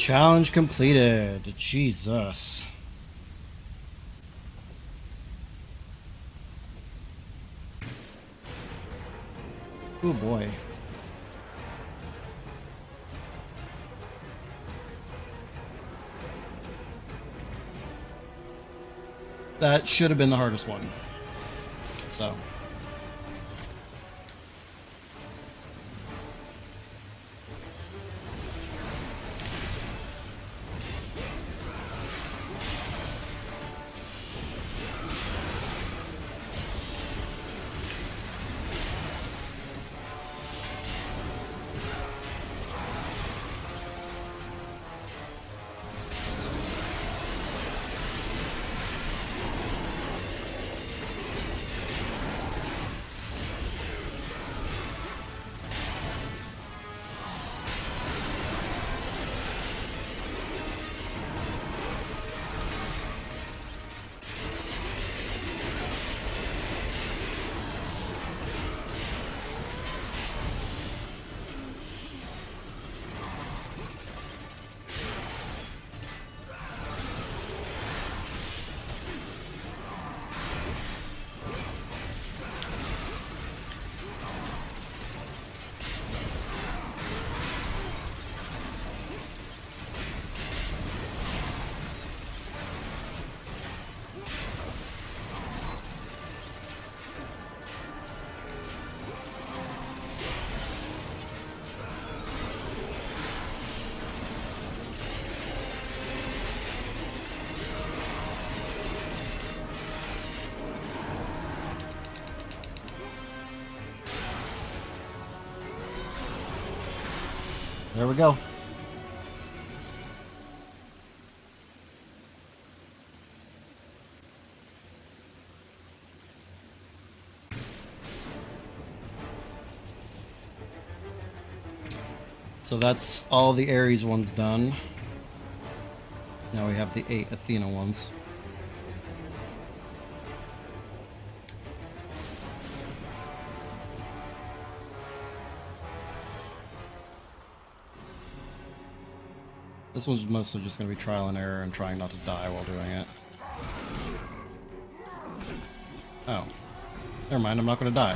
Speaker 1: Challenge completed. Jesus. Oh boy. That should have been the hardest one. So. There we go. So that's all the Ares ones done. Now we have the 8 Athena ones. This one's mostly just going to be trial and error and trying not to die while doing it. Oh. Never mind, I'm not going to die.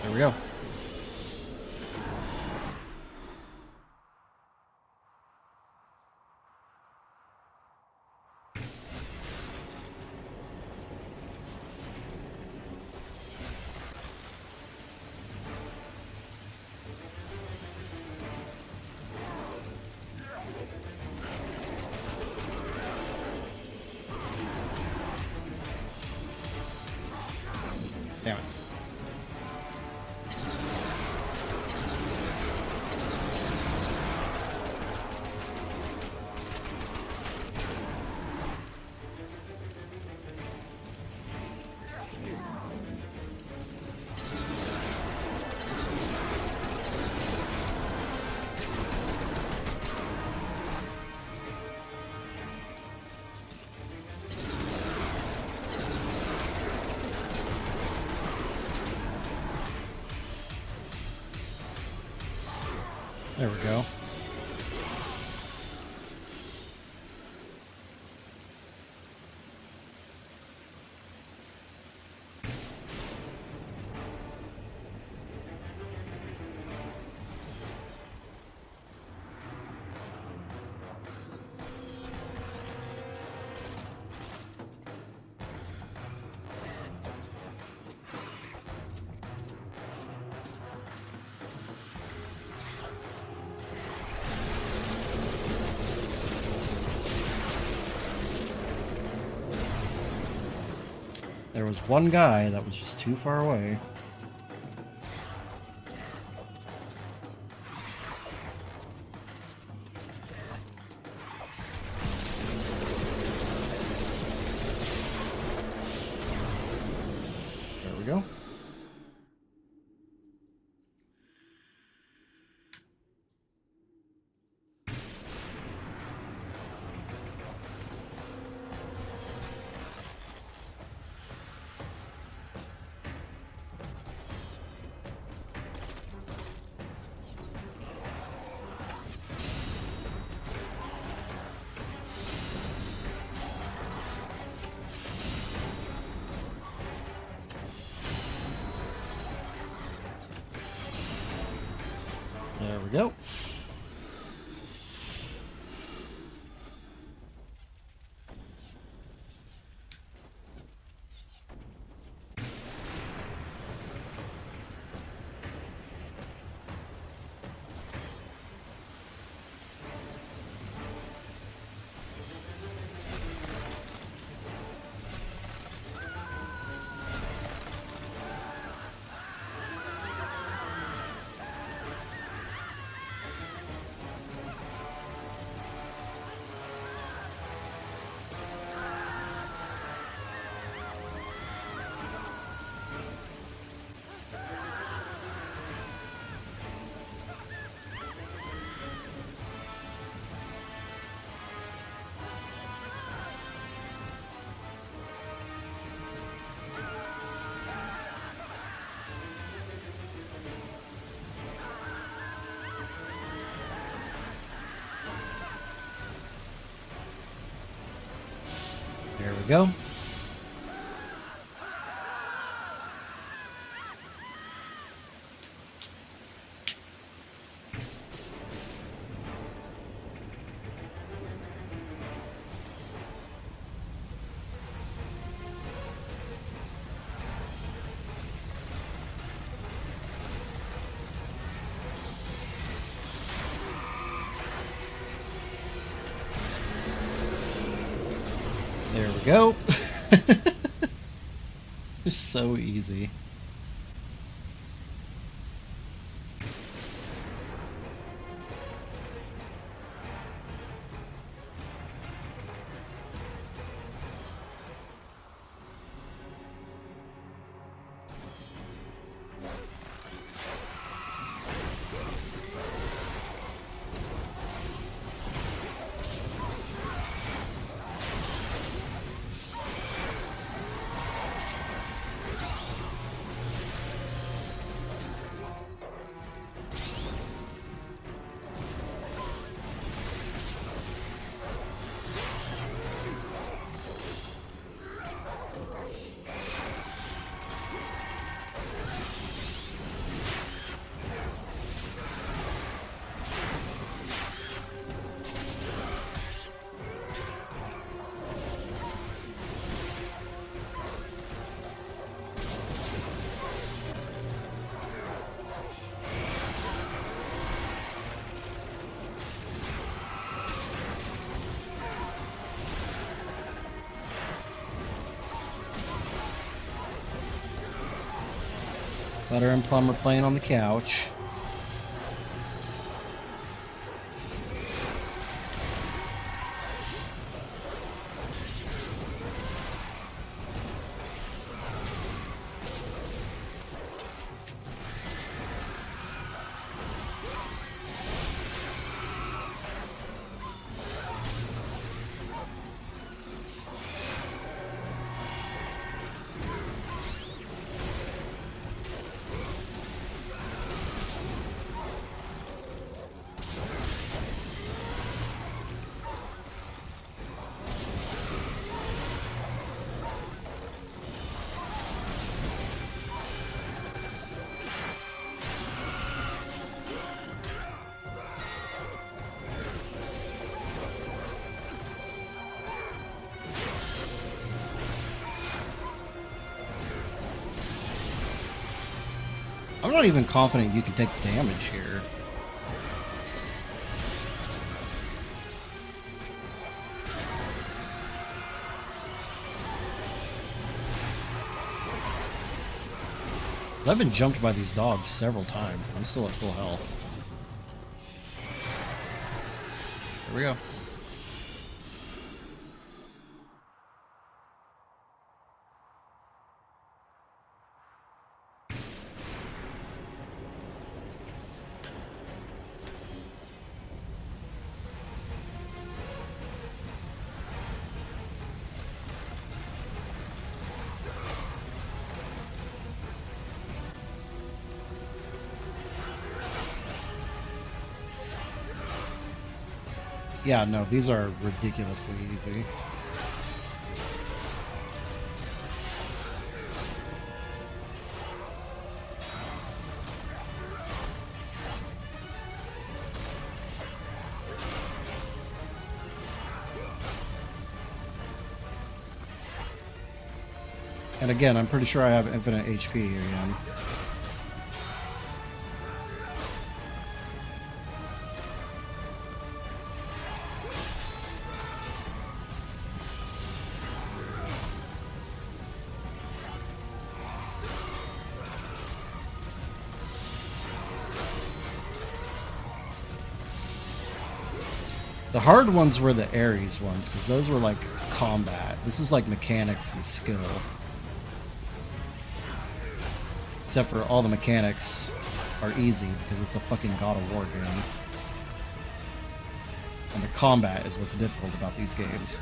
Speaker 1: There we go. Damn it. There we go. There was one guy that was just too far away. There we go. There we go. There we go. There we go. It's so easy. Butter and Plum are playing on the couch. I'm not even confident you can take damage here. I've been jumped by these dogs several times. I'm still at full health. Here we go. Yeah, no, these are ridiculously easy. And again, I'm pretty sure I have infinite HP again. The hard ones were the Ares ones, because those were like combat. This is like mechanics and skill. Except for all the mechanics are easy, because it's a fucking God of War game. And the combat is what's difficult about these games.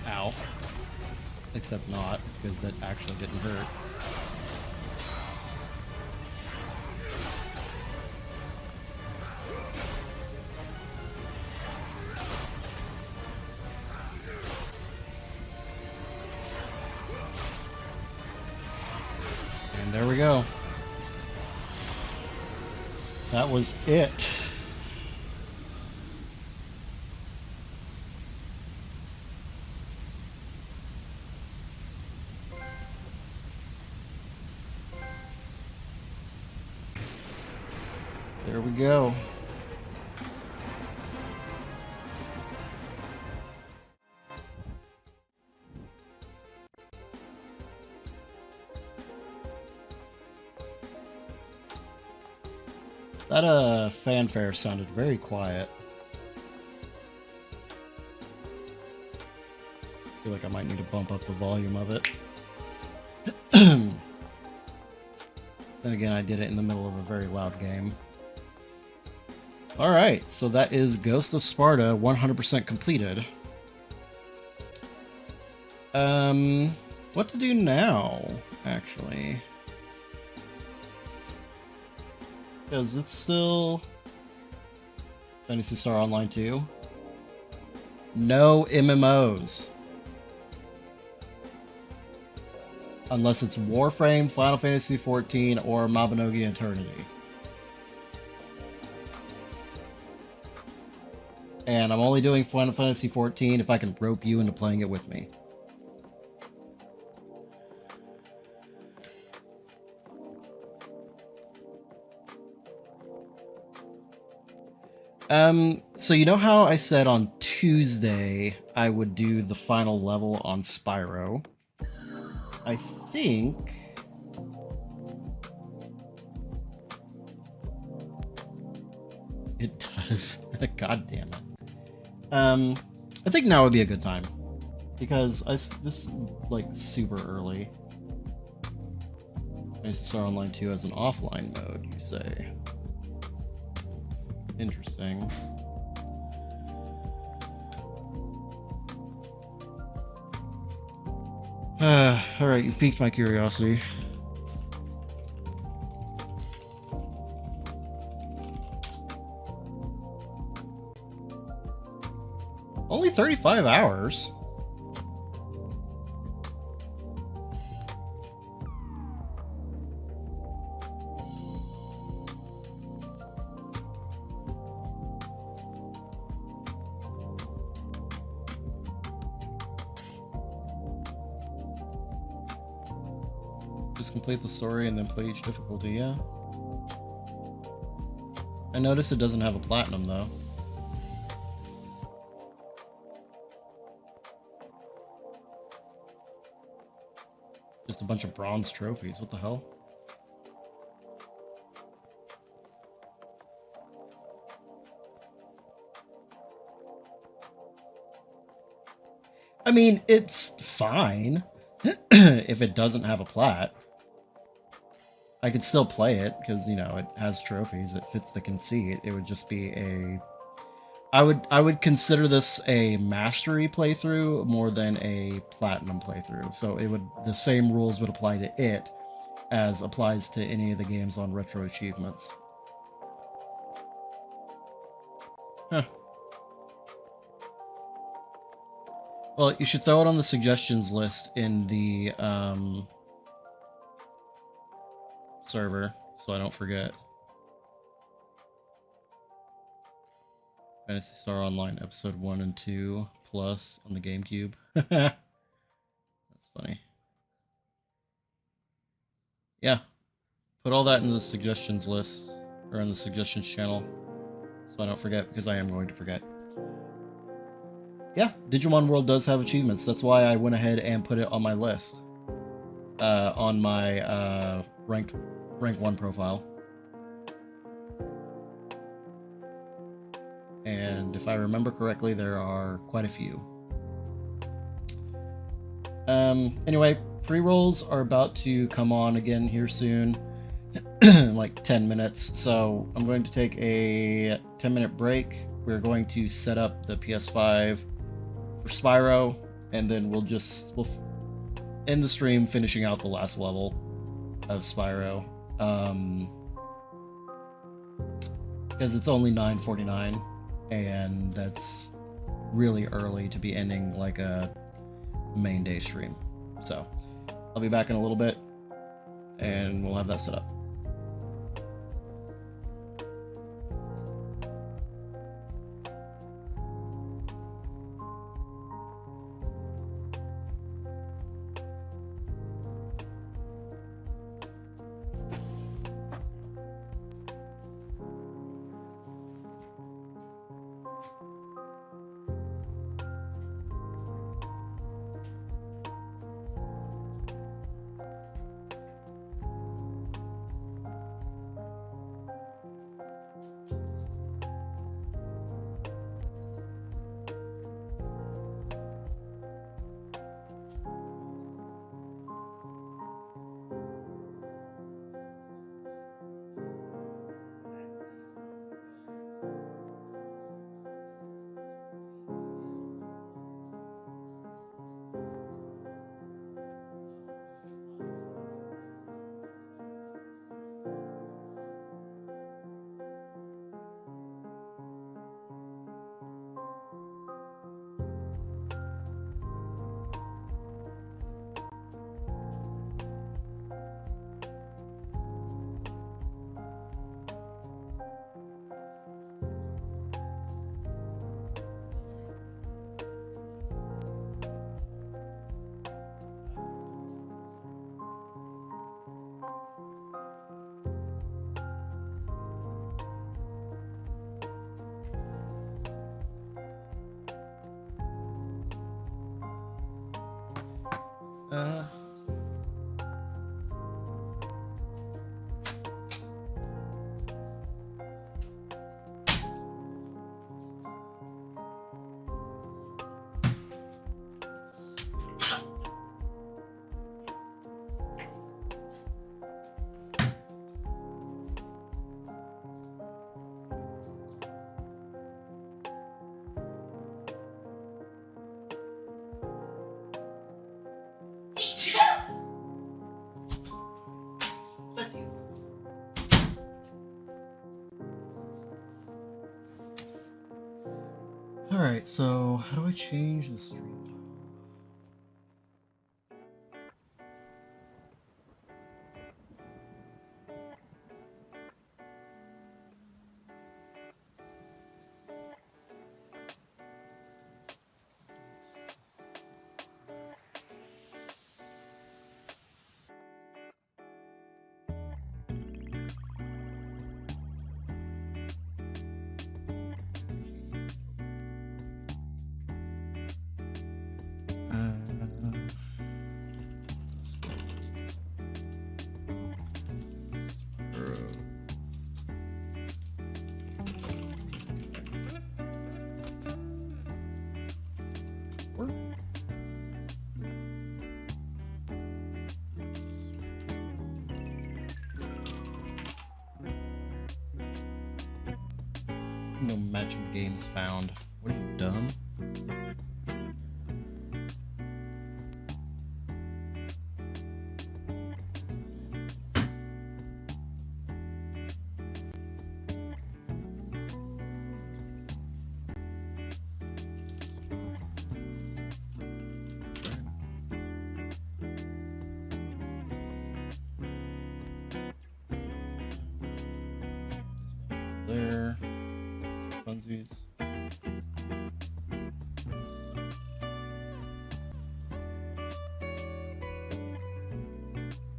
Speaker 1: Ow. Except not, because that actually didn't hurt. And there we go. That was it. There we go. That fanfare sounded very quiet. I feel like I might need to bump up the volume of it. Then again, I did it in the middle of a very loud game. Alright, so that is Ghost of Sparta 100% completed. What to do now, actually? Because it's still Fantasy Star Online 2. No MMOs. Unless it's Warframe, Final Fantasy XIV, or Mabinogi Eternity. And I'm only doing Final Fantasy XIV if I can rope you into playing it with me. So you know how I said on Tuesday I would do the final level on Spyro? I think... it does. God damn it. I think now would be a good time. Because this is like super early. Fantasy Star Online 2 has an offline mode, you say? Interesting. Alright, you've piqued my curiosity. Only 35 hours? Just complete the story and then play each difficulty, yeah. I noticed it doesn't have a platinum, though. Just a bunch of bronze trophies, what the hell? I mean, it's fine if it doesn't have a plat. I could still play it because, you know, it has trophies. It fits the conceit. It would just be a... I would consider this a mastery playthrough more than a platinum playthrough. So it would the same rules would apply to it as applies to any of the games on retro achievements. Huh. Well, you should throw it on the suggestions list in the server so I don't forget. Fantasy Star Online episode 1 and 2 plus on the GameCube. That's funny. Yeah. Put all that in the suggestions list or in the suggestions channel so I don't forget, because I am going to forget. Yeah, Digimon World does have achievements. That's why I went ahead and put it on my list. On my rank 1 profile. And if I remember correctly, there are quite a few. Anyway, pre-rolls are about to come on again here soon. Like 10 minutes. So I'm going to take a 10-minute break. We're going to set up the PS5 for Spyro, and then we'll end the stream finishing out the last level of Spyro. Because it's only 9:49. And that's really early to be ending like a main day stream. So I'll be back in a little bit and we'll have that set up. Bless you. Alright, so how do I change the stream? No matching games found. What are you, dumb? There. Funsies.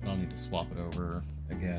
Speaker 1: I'll need to swap it over again.